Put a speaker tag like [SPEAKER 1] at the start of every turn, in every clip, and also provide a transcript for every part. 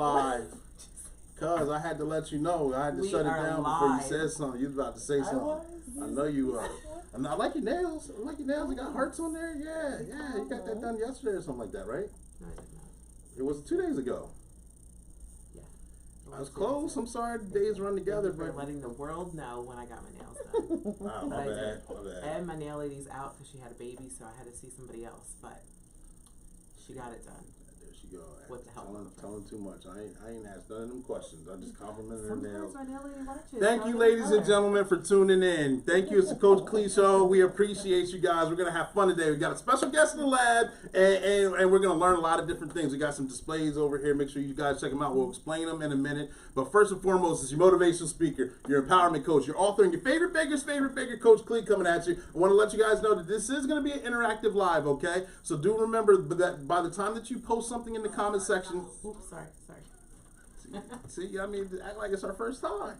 [SPEAKER 1] live. Cause I had to let you know. I had to shut it down before you said something. You was about to say something. I know you were. And I like your nails. I like your nails. You got hearts on there. Yeah. You got that done yesterday or something like that, right?
[SPEAKER 2] No, I did not.
[SPEAKER 1] It was 2 days ago.
[SPEAKER 2] Yeah.
[SPEAKER 1] I was close. I'm sorry the days run together,
[SPEAKER 2] but letting the world know when I got my nails done.
[SPEAKER 1] Oh, my bad.
[SPEAKER 2] I had my nail lady's out because she had a baby, so I had to see somebody else. But she got it done.
[SPEAKER 1] There she go.
[SPEAKER 2] What the hell?
[SPEAKER 1] Telling too much. I ain't asked none of them questions. I just complimented her nails.
[SPEAKER 2] My nail lady watches.
[SPEAKER 1] Thank you, ladies and gentlemen, for tuning in. Thank you. It's the Coach Clee Show. We appreciate you guys. We're gonna have fun today. We got a special guest in the lab, and we're gonna learn a lot of different things. We got some displays over here. Make sure you guys check them out. We'll explain them in a minute. But first and foremost, it's your motivational speaker, your empowerment coach, your author, and your favorite baker's favorite baker, Coach Clee, coming at you. I want to let you guys know that this is going to be an interactive live, okay? So do remember that by the time that you post something in the comment section.
[SPEAKER 2] Oops, sorry.
[SPEAKER 1] See, I mean, act like it's our first time.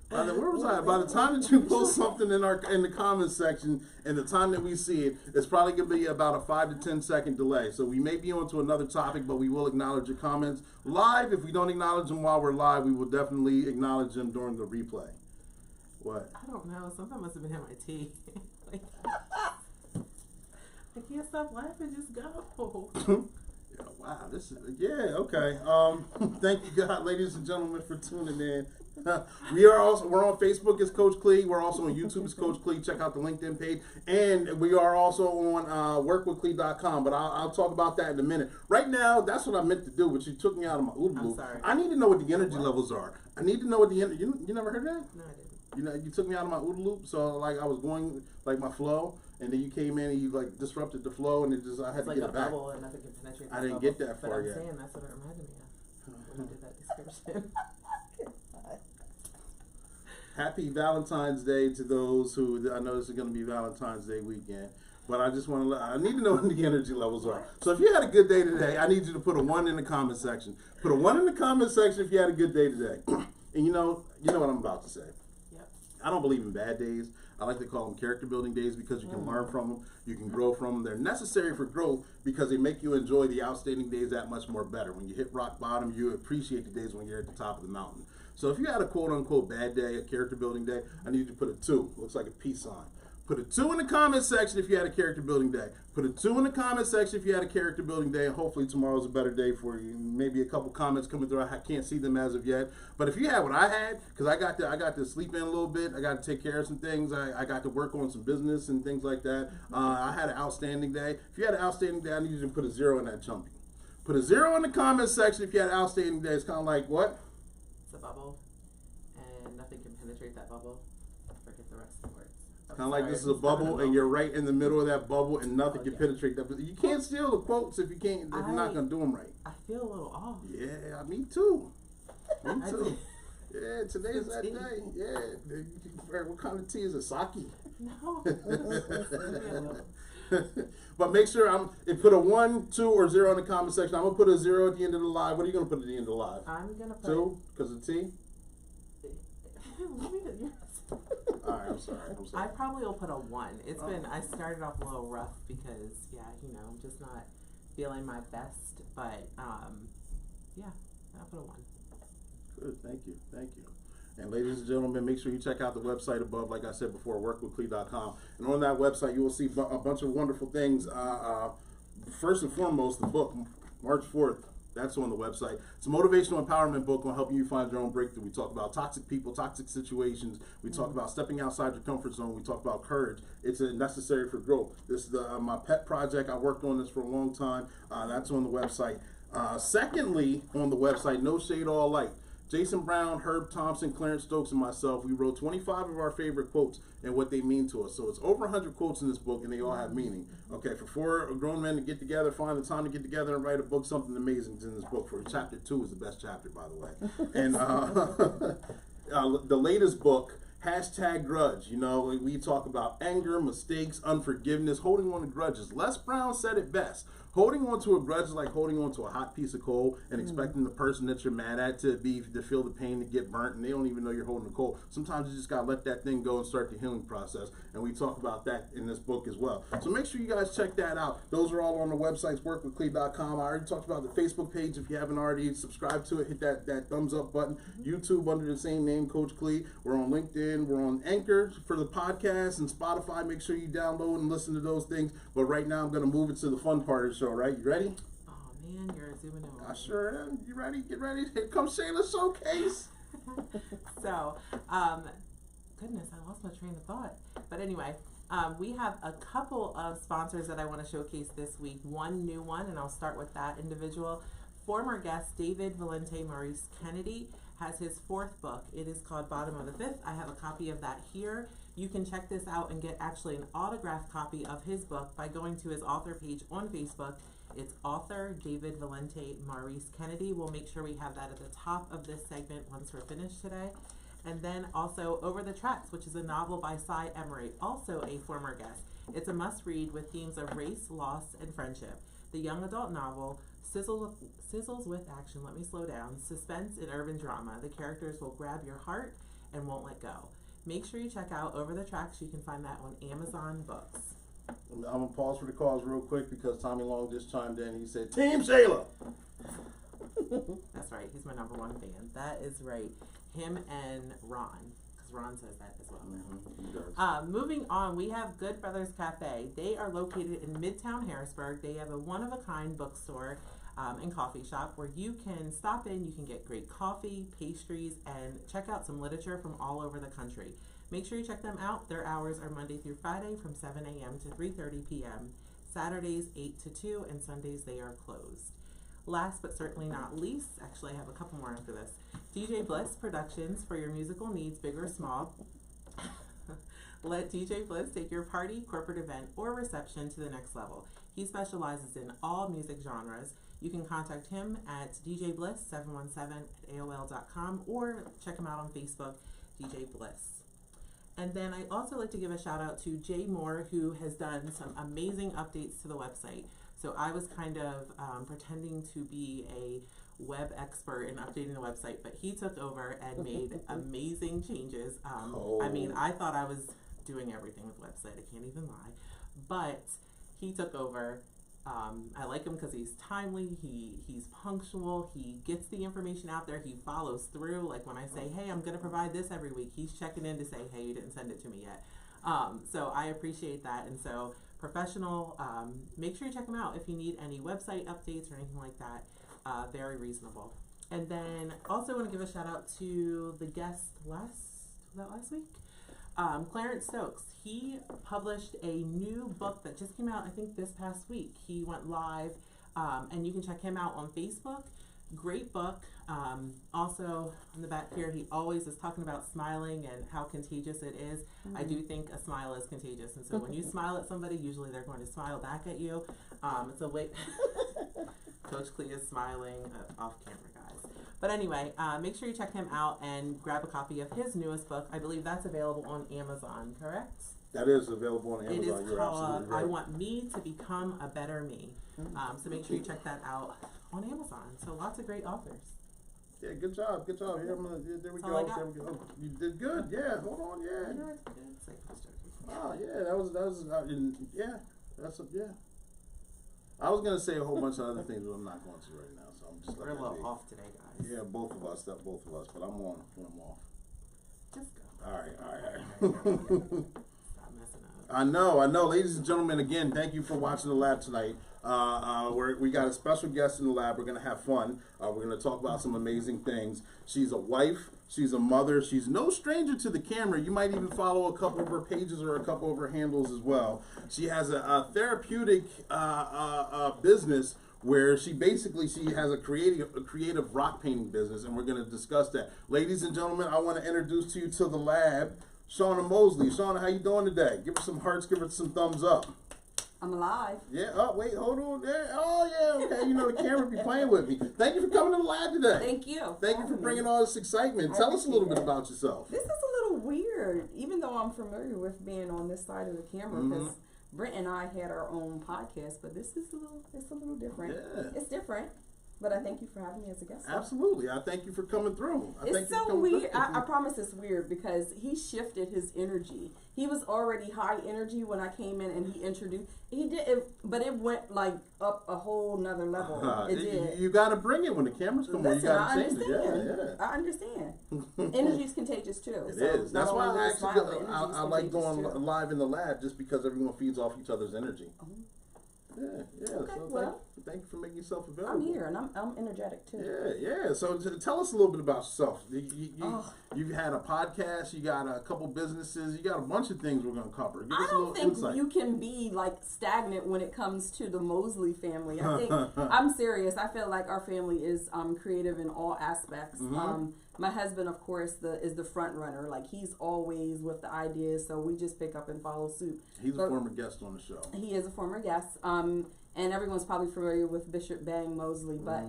[SPEAKER 1] By the time that you post something in the comment section and the time that we see it, it's probably going to be about a 5 to 10 second delay. So we may be on to another topic, but we will acknowledge your comments live. If we don't acknowledge them while we're live, we will definitely acknowledge them during the replay. What?
[SPEAKER 2] I don't know. Something must have been in my teeth. I can't stop laughing. Just go.
[SPEAKER 1] Wow, okay. Thank you, God, ladies and gentlemen, for tuning in. We're on Facebook as Coach Clee. We're also on YouTube as Coach Clee. Check out the LinkedIn page, and we are also on workwithclee.com. But I'll talk about that in a minute. Right now, that's what I meant to do, but you took me out of my OODA loop. I need to know what the energy levels are. I need to know what the energy. You never heard that?
[SPEAKER 2] No, I didn't.
[SPEAKER 1] You took me out of my OODA loop, so like I was going like my flow. And then you came in and you like disrupted the flow, and I had to get it back.
[SPEAKER 2] Bubble and nothing can penetrate.
[SPEAKER 1] I didn't get that far yet.
[SPEAKER 2] I'm saying that's what it reminded me of when you did that description.
[SPEAKER 1] Happy Valentine's Day to those who I know this is going to be Valentine's Day weekend, but I just want to I need to know what the energy levels are. So if you had a good day today, I need you to put a 1 in the comment section. Put a 1 in the comment section if you had a good day today. And you know what I'm about to say.
[SPEAKER 2] Yep.
[SPEAKER 1] I don't believe in bad days. I like to call them character building days because you can learn from them, you can grow from them. They're necessary for growth because they make you enjoy the outstanding days that much more better. When you hit rock bottom, you appreciate the days when you're at the top of the mountain. So if you had a quote unquote bad day, a character building day, I need you to put a 2. Looks like a peace sign. Put a 2 in the comment section if you had a character building day. Put a 2 in the comment section if you had a character building day, and hopefully tomorrow's a better day for you. Maybe a couple comments coming through. I can't see them as of yet. But if you had what I had, because I got to sleep in a little bit, I got to take care of some things, I got to work on some business and things like that. I had an outstanding day. If you had an outstanding day, I need you to put a 0 in that chunky. Put a 0 in the comment section if you had an outstanding day. It's kind of like what?
[SPEAKER 2] It's a bubble, and nothing can penetrate that bubble. Forget the rest of the words.
[SPEAKER 1] Kind of like this is a bubble, and you're right in the middle of that bubble, and nothing can penetrate that. You can't steal the quotes if you're not gonna do them right.
[SPEAKER 2] I feel a little off.
[SPEAKER 1] Yeah, me too. Me too. Yeah, today's that day. Yeah. What kind of tea is it? Sake?
[SPEAKER 2] No.
[SPEAKER 1] But make sure put a 1, 2, or 0 in the comment section. I'm gonna put a 0 at the end of the live. What are you gonna put at the end of the live?
[SPEAKER 2] I'm gonna put
[SPEAKER 1] 2 because of tea. All right, I'm sorry.
[SPEAKER 2] I probably will put a 1. I started off a little rough because, I'm just not feeling my best. But, I'll put a 1.
[SPEAKER 1] Good, thank you. And ladies and gentlemen, make sure you check out the website above, like I said before, workwithclee.com. And on that website, you will see a bunch of wonderful things. First and foremost, the book, March 4th. That's on the website. It's a motivational empowerment book on helping you find your own breakthrough. We talk about toxic people, toxic situations. We talk about stepping outside your comfort zone. We talk about courage. It's necessary for growth. This is my pet project. I worked on this for a long time. That's on the website. Secondly, on the website, No Shade, All Light. Jason Brown, Herb Thompson, Clarence Stokes, and myself, we wrote 25 of our favorite quotes and what they mean to us. So it's over 100 quotes in this book, and they all have meaning. Okay, for 4 grown men to get together, find the time to get together and write a book, something amazing is in this book. For chapter 2 is the best chapter, by the way. And the latest book, #grudge. We talk about anger, mistakes, unforgiveness, holding on to grudges. Les Brown said it best. Holding on to a grudge is like holding on to a hot piece of coal and expecting the person that you're mad at to feel the pain, to get burnt, and they don't even know you're holding the coal. Sometimes you just gotta let that thing go and start the healing process. And we talk about that in this book as well. So make sure you guys check that out. Those are all on the websites, workwithclee.com. I already talked about the Facebook page. If you haven't already subscribed to it, hit that thumbs up button. YouTube under the same name, Coach Clee. We're on LinkedIn. We're on Anchor for the podcast and Spotify. Make sure you download and listen to those things. But right now, I'm going to move it to the fun part of the show, right? You ready?
[SPEAKER 2] Oh, man, you're zooming in.
[SPEAKER 1] I sure am. You ready? Get ready. Here comes Shayla's showcase.
[SPEAKER 2] So, goodness, I lost my train of thought. But anyway, we have a couple of sponsors that I want to showcase this week. One new one, and I'll start with that individual. Former guest David Valente Maurice Kennedy has his 4th book. It is called Bottom of the Fifth. I have a copy of that here. You can check this out and get actually an autographed copy of his book by going to his author page on Facebook. It's author David Valente Maurice Kennedy. We'll make sure we have that at the top of this segment once we're finished today. And then also Over the Tracks, which is a novel by Cy Emery, also a former guest. It's a must-read with themes of race, loss, and friendship. The young adult novel sizzles with action. Let me slow down. Suspense and urban drama. The characters will grab your heart and won't let go. Make sure you check out Over the Tracks. You can find that on Amazon Books.
[SPEAKER 1] I'm going to pause for the calls real quick because Tommy Long just chimed in. He said, Team Shayla.
[SPEAKER 2] That's right. He's my #1 fan. That is right. Him and Ron, because Ron says that as well. Moving on, we have Good Brothers Cafe. They are located in Midtown Harrisburg. They have a one-of-a-kind bookstore and coffee shop where you can stop in, you can get great coffee, pastries, and check out some literature from all over the country. Make sure you check them out. Their hours are Monday through Friday from 7 a.m. to 3:30 p.m., Saturdays 8 to 2, and Sundays they are closed. Last but certainly not least, actually I have a couple more after this, DJ Bliss Productions for your musical needs, big or small. Let DJ Bliss take your party, corporate event, or reception to the next level. He specializes in all music genres. You can contact him at djbliss717@aol.com or check him out on Facebook, DJ Bliss. And then I also like to give a shout out to Jay Moore, who has done some amazing updates to the website. So I was kind of pretending to be a web expert in updating the website, but he took over and made amazing changes. I mean, I thought I was doing everything with the website. I can't even lie. But he took over. I like him because he's timely, he's punctual, he gets the information out there, he follows through. Like when I say, hey, I'm going to provide this every week, he's checking in to say, hey, you didn't send it to me yet. So I appreciate that. And so professional, make sure you check him out if you need any website updates or anything like that. Very reasonable. And then also want to give a shout out to the guest last week? Clarence Stokes. He published a new book that just came out, I think, this past week. He went live, and you can check him out on Facebook. Great book. Also, on the back here, he always is talking about smiling and how contagious it is. I do think a smile is contagious, and so when you smile at somebody, usually they're going to smile back at you. So wait, Coach Clee is smiling off camera, guys. But anyway, make sure you check him out and grab a copy of his newest book. I believe that's available on Amazon, correct?
[SPEAKER 1] That is available on Amazon.
[SPEAKER 2] It is
[SPEAKER 1] You're
[SPEAKER 2] called
[SPEAKER 1] right.
[SPEAKER 2] I Want Me to Become a Better Me. So make sure you check that out on Amazon. So lots of great authors.
[SPEAKER 1] Yeah, good job. Good job. Here, there we
[SPEAKER 2] That's
[SPEAKER 1] go.
[SPEAKER 2] all I got.
[SPEAKER 1] There we go. You did good. Yeah, hold on. Yeah.
[SPEAKER 2] It's like I was joking.
[SPEAKER 1] Oh, yeah. That was yeah. Yeah. I was going to say a whole bunch of other things, but I'm not going to right now. So I'm just
[SPEAKER 2] We're a little off today, guys.
[SPEAKER 1] Yeah, both of us, but I'm on when I'm off.
[SPEAKER 2] Just go.
[SPEAKER 1] All right.
[SPEAKER 2] Stop messing up.
[SPEAKER 1] I know. Ladies and gentlemen, again, thank you for watching the lab tonight. We got a special guest in the lab. We're going to have fun. We're going to talk about some amazing things. She's a wife. She's a mother. She's no stranger to the camera. You might even follow a couple of her pages or a couple of her handles as well. She has a therapeutic business where she has a creative rock painting business, and we're going to discuss that. Ladies and gentlemen, I want to introduce to you to the lab, Shauna Mosley. Shauna, how you doing today? Give her some hearts. Give her some thumbs up.
[SPEAKER 3] I'm alive.
[SPEAKER 1] Yeah. Oh, wait. Hold on. There. Oh, yeah. Okay. You know the camera be playing with me. Thank you for coming to the lab today.
[SPEAKER 3] Thank you.
[SPEAKER 1] Thank you for bringing all this excitement. Tell us a little bit about yourself.
[SPEAKER 3] This is a little weird, even though I'm familiar with being on this side of the camera, because Brent and I had our own podcast, but this is it's a little different.
[SPEAKER 1] Yeah.
[SPEAKER 3] It's different. But I thank you for having me as a guest.
[SPEAKER 1] Absolutely. I thank you for coming through.
[SPEAKER 3] It's so weird. I promise it's weird because he shifted his energy. He was already high energy when I came in and he introduced. He did it, but it went like up a whole nother level. It did.
[SPEAKER 1] You got to bring it when the cameras come on. You got to change it.
[SPEAKER 3] Yeah. I understand. Energy is contagious too.
[SPEAKER 1] It is. That's why I like going live in the lab, just because everyone feeds off each other's energy. Yeah.
[SPEAKER 3] Okay,
[SPEAKER 1] So thank you for making yourself available.
[SPEAKER 3] I'm here and I'm energetic too.
[SPEAKER 1] Yeah. So tell us a little bit about yourself. You've had a podcast. You got a couple businesses. You got a bunch of things we're going to cover. Give us a little insight. I don't think you
[SPEAKER 3] can be like stagnant when it comes to the Mosley family. I think I'm serious. I feel like our family is creative in all aspects. Mm-hmm. My husband, of course, is the front runner. Like, he's always with the ideas, so we just pick up and follow suit.
[SPEAKER 1] He's a former guest on the show.
[SPEAKER 3] He is a former guest, and everyone's probably familiar with Bishop Bang Mosley. But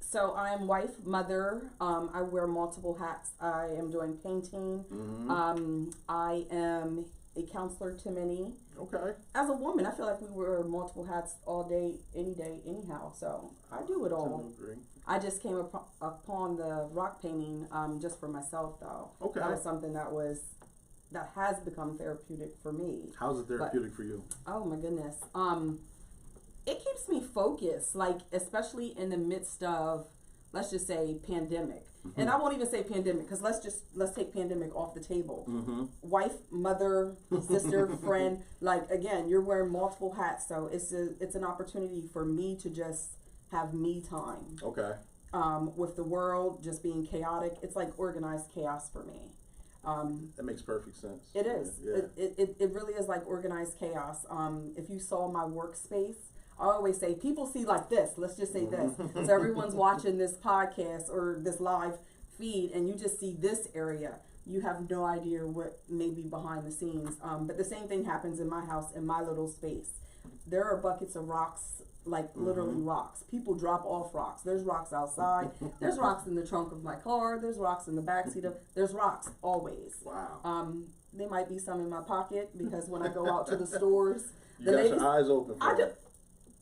[SPEAKER 3] so I am wife, mother. I wear multiple hats. I am doing painting. Mm-hmm. I am a counselor to many.
[SPEAKER 1] Okay.
[SPEAKER 3] As a woman, I feel like we wear multiple hats all day, anyhow. So I do it all. I just came upon the rock painting just for myself, though.
[SPEAKER 1] Okay.
[SPEAKER 3] That was something that has become therapeutic for me.
[SPEAKER 1] How's it therapeutic for you?
[SPEAKER 3] Oh my goodness. It keeps me focused, like especially in the midst of, let's just say, pandemic. Mm-hmm. And I won't even say pandemic because let's take pandemic off the table. Mm-hmm. Wife, mother, sister, friend. Like, again, you're wearing multiple hats, so it's an opportunity for me to just have me time.
[SPEAKER 1] Okay.
[SPEAKER 3] With the world just being chaotic, it's like organized chaos for me.
[SPEAKER 1] That makes perfect sense.
[SPEAKER 3] It is. Yeah. It really is like organized chaos. If you saw my workspace, I always say people see like this. Let's just say this. So everyone's watching this podcast or this live feed, and you just see this area. You have no idea what may be behind the scenes. But the same thing happens in my house, in my little space. There are buckets of rocks, like literally rocks. People drop off rocks. There's rocks outside. There's rocks in the trunk of my car. There's rocks in the backseat of. There's rocks always.
[SPEAKER 1] Wow.
[SPEAKER 3] There might be some in my pocket because when I go out to the stores,
[SPEAKER 1] you got your eyes open for them.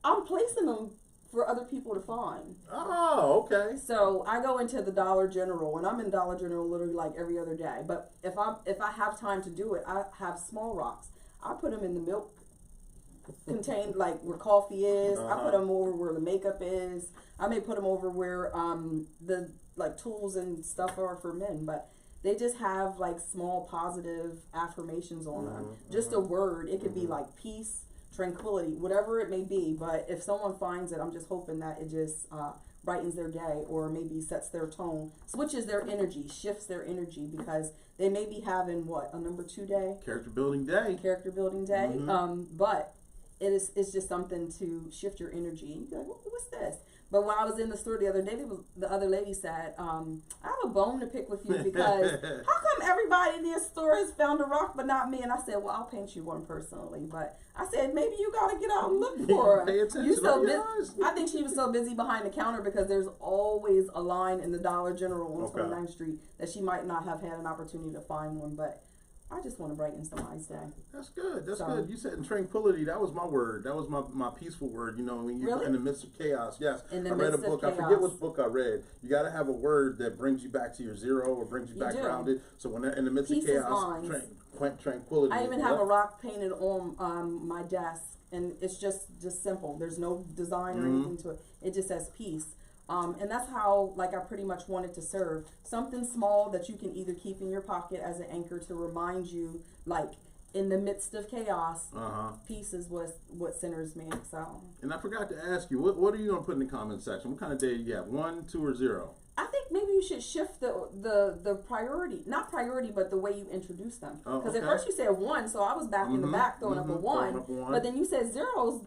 [SPEAKER 3] I'm placing them for other people to find.
[SPEAKER 1] Oh, okay.
[SPEAKER 3] So I go into the Dollar General, and I'm in Dollar General literally like every other day. But if I have time to do it, I have small rocks. I put them in the milk contained, like where coffee is. I put them over where the makeup is. I may put them over where the like tools and stuff are for men, but they just have like small positive affirmations on them. Just a word. It could be like peace, tranquility, whatever it may be. But if someone finds it, I'm just hoping that it just brightens their day, or maybe sets their tone, switches their energy, shifts their energy, because they may be having a number 2 day,
[SPEAKER 1] character building day,
[SPEAKER 3] but it's just something to shift your energy. You be like, what's this? But when I was in the store the other day, the other lady said, I have a bone to pick with you, because how come everybody in this store has found a rock but not me? And I said, well, I'll paint you one personally. But I said, maybe you got to get out and look for her.
[SPEAKER 1] Pay attention.
[SPEAKER 3] I think she was so busy behind the counter because there's always a line in the Dollar General on 29th Street that she might not have had an opportunity to find one. But I just want to brighten somebody's day.
[SPEAKER 1] That's good. That's good. You said in tranquility. That was my word. That was my peaceful word. You know, when you're in the midst of chaos. Yes. I read a book. I forget which book I read. You got to have a word that brings you back to your zero or brings you back grounded. So when they're in the midst of chaos, tranquility.
[SPEAKER 3] I even have a rock painted on my desk, and it's just simple. There's no design or anything to it. It just says peace. And that's how, like, I pretty much wanted to serve. Something small that you can either keep in your pocket as an anchor to remind you, like, in the midst of chaos, peace is what centers me. So. And
[SPEAKER 1] I forgot to ask you, what are you going to put in the comment section? What kind of day do you have? 1, 2, or 0?
[SPEAKER 3] I think maybe you should shift the priority, not priority, but the way you introduce them. Because at first you said 1, so I was back in the back throwing up a 1. But then you said zero's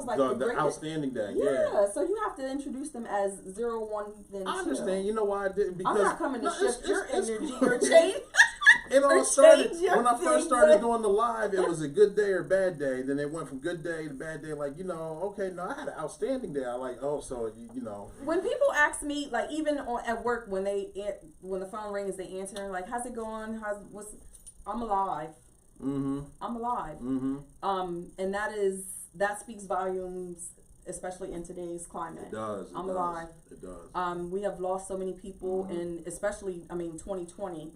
[SPEAKER 3] like the
[SPEAKER 1] outstanding day.
[SPEAKER 3] Yeah, so you have to introduce them as 0, 1, then 2.
[SPEAKER 1] I understand. You know why I didn't? Because
[SPEAKER 3] I'm not coming to shift your energy or change.
[SPEAKER 1] It all started when I first started doing the live. It was a good day or bad day. Then it went from good day to bad day. Like, I had an outstanding day. I like, so you know.
[SPEAKER 3] When people ask me, like, even at work, when the phone rings, they answer like, "How's it going? I'm alive." I'm alive. And that speaks volumes, especially in today's climate.
[SPEAKER 1] It does.
[SPEAKER 3] I'm alive.
[SPEAKER 1] It does.
[SPEAKER 3] We have lost so many people, and especially, 2020,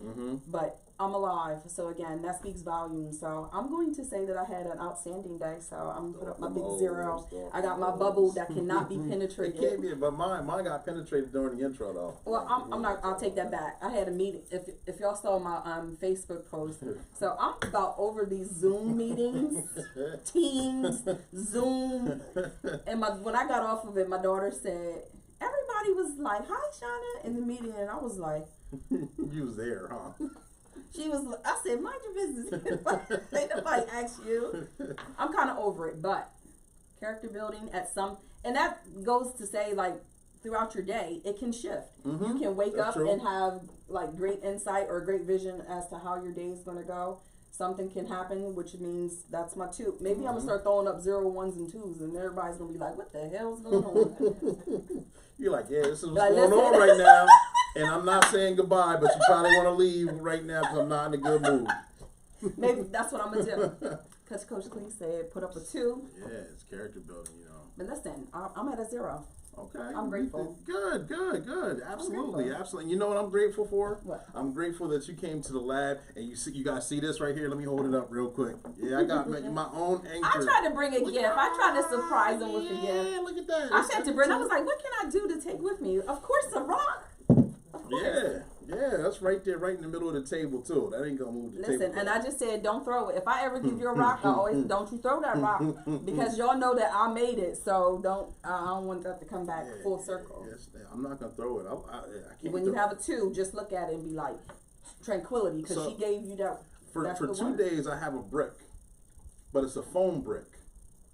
[SPEAKER 3] but I'm alive. So again, that speaks volumes. So I'm going to say that I had an outstanding day. So I'm put up my big 0. I got my bubble that cannot be penetrated.
[SPEAKER 1] It can't be, but mine got penetrated during the intro though.
[SPEAKER 3] Well, I'm not. I'll take that back. I had a meeting. If y'all saw my Facebook post, so I'm about over these Zoom meetings, Teams, Zoom, and when I got off of it, my daughter said everybody was like, "Hi, Shauna," in the meeting, and I was like,
[SPEAKER 1] "You was there, huh?"
[SPEAKER 3] She was. I said, "Mind your business." Ain't nobody asked you. I'm kind of over it, but character building and that goes to say, like, throughout your day, it can shift. You can wake up and have like great insight or great vision as to how your day is going to go. Something can happen, which means that's my 2. Maybe I'm gonna start throwing up 0, 1s, and 2s, and everybody's gonna be like, "What the hell's going on?"
[SPEAKER 1] You're like, "Yeah, this is what's going on right now." And I'm not saying goodbye, but you probably want to leave right now because I'm not in a good mood.
[SPEAKER 3] Maybe that's what I'm going to do. Because Coach Clee said, put up a 2.
[SPEAKER 1] Yeah, it's character building,
[SPEAKER 3] But listen, I'm at a 0.
[SPEAKER 1] Okay.
[SPEAKER 3] I'm grateful.
[SPEAKER 1] Good. Absolutely. You know what I'm grateful for?
[SPEAKER 3] What?
[SPEAKER 1] I'm grateful that you came to the lab and you guys see this right here. Let me hold it up real quick. Yeah, I got my own anchor.
[SPEAKER 3] I tried to bring a gift. I tried to surprise them with a gift.
[SPEAKER 1] Yeah, look at that.
[SPEAKER 3] I said to Brent, I was like, "What can I do to take with me?" Of course, a rock.
[SPEAKER 1] Yeah, that's right there, right in the middle of the table too. That ain't gonna move the table.
[SPEAKER 3] Listen, and I just said, don't throw it. If I ever give you a rock, I always don't you throw that rock because y'all know that I made it. So don't. I don't want that to come back full circle.
[SPEAKER 1] Yes, I'm not gonna throw it. I can't.
[SPEAKER 3] When you have a 2, just look at it and be like, tranquility, because she gave you that.
[SPEAKER 1] For 2 days, I have a brick, but it's a foam brick.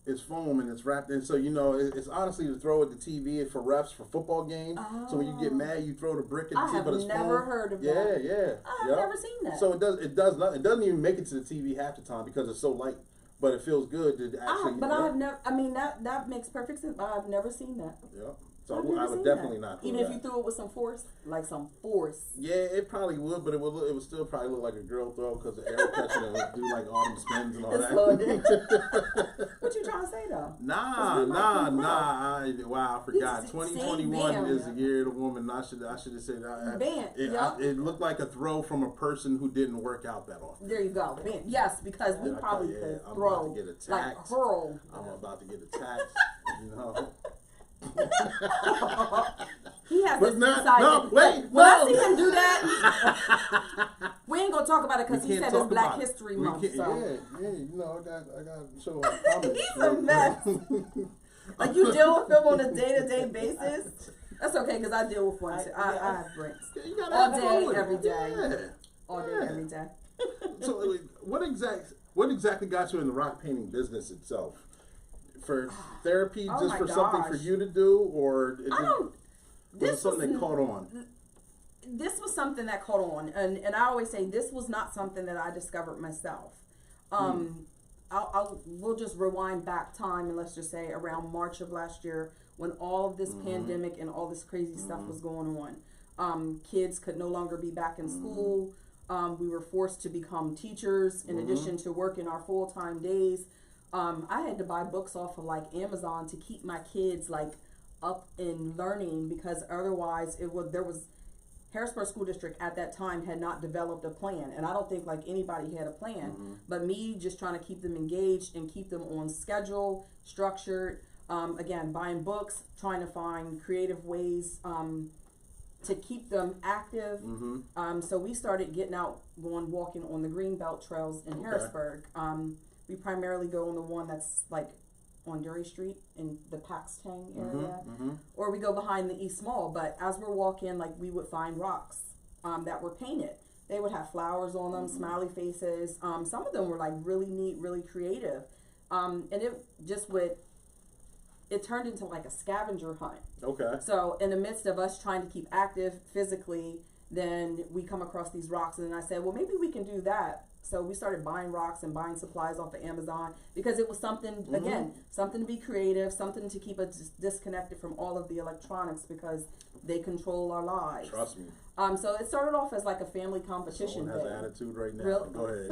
[SPEAKER 1] It's foam and it's wrapped in, so it's honestly to throw at the TV for refs for football games. Oh. So when you get mad, you throw the brick at the TV, but it's foam. I have never
[SPEAKER 3] heard of
[SPEAKER 1] that. Yeah.
[SPEAKER 3] I have never seen that.
[SPEAKER 1] So it does not. It doesn't even make it to the TV half the time because it's so light. But it feels good to actually.
[SPEAKER 3] But I've never. I mean that makes perfect sense. I've never seen that.
[SPEAKER 1] Yeah. So I would definitely not do
[SPEAKER 3] Even
[SPEAKER 1] that.
[SPEAKER 3] If you threw it with some force, like some force.
[SPEAKER 1] Yeah, it probably would, but it would still probably look like a girl throw because the air pressure would do like all them spins and all that.
[SPEAKER 3] What you trying to say though?
[SPEAKER 1] Nah. I forgot. 2021 is the year of the woman. I should have said that. It looked like a throw from a person who didn't work out that often.
[SPEAKER 3] There you go. Yes, because we probably could throw,
[SPEAKER 1] about to get attacked.
[SPEAKER 3] Like hurl.
[SPEAKER 1] I'm about to get attacked.
[SPEAKER 3] He has this inside. When I see him do that, we ain't gonna talk about it because he said it's Black History Month. So.
[SPEAKER 1] Yeah. I got to show up.
[SPEAKER 3] He's a mess. Like you deal with him on a day-to-day basis. That's okay because I deal with one too. I have drinks all day, every day. All day, every day.
[SPEAKER 1] So, what exactly got you in the rock painting business itself? For therapy, just for something for you to do, or was it something that caught on?
[SPEAKER 3] This was something that caught on, and I always say this was not something that I discovered myself. We'll just rewind back time and let's just say around March of last year when all of this pandemic and all this crazy stuff was going on. Kids could no longer be back in school. We were forced to become teachers in addition to working our full-time days. I had to buy books off of like Amazon to keep my kids like up in learning because otherwise there was Harrisburg School District at that time had not developed a plan, and I don't think like anybody had a plan, but me just trying to keep them engaged and keep them on schedule, structured, again, buying books, trying to find creative ways to keep them active. So we started getting out, going walking on the Greenbelt trails in Harrisburg. We primarily go on the one that's like on Dury Street in the Paxton area, or we go behind the East Mall. But as we're walking, like we would find rocks that were painted. They would have flowers on them, smiley faces. Some of them were like really neat, really creative, and it turned into like a scavenger hunt. Okay. So in the midst of us trying to keep active physically, then we come across these rocks, and then I said, well, maybe we can do that. So we started buying rocks and buying supplies off of Amazon because it was something, again, something to be creative, something to keep us disconnected from all of the electronics because they control our lives.
[SPEAKER 1] Trust me.
[SPEAKER 3] So it started off as like a family competition.
[SPEAKER 1] Someone has an attitude right now.
[SPEAKER 3] Really?
[SPEAKER 1] Go ahead.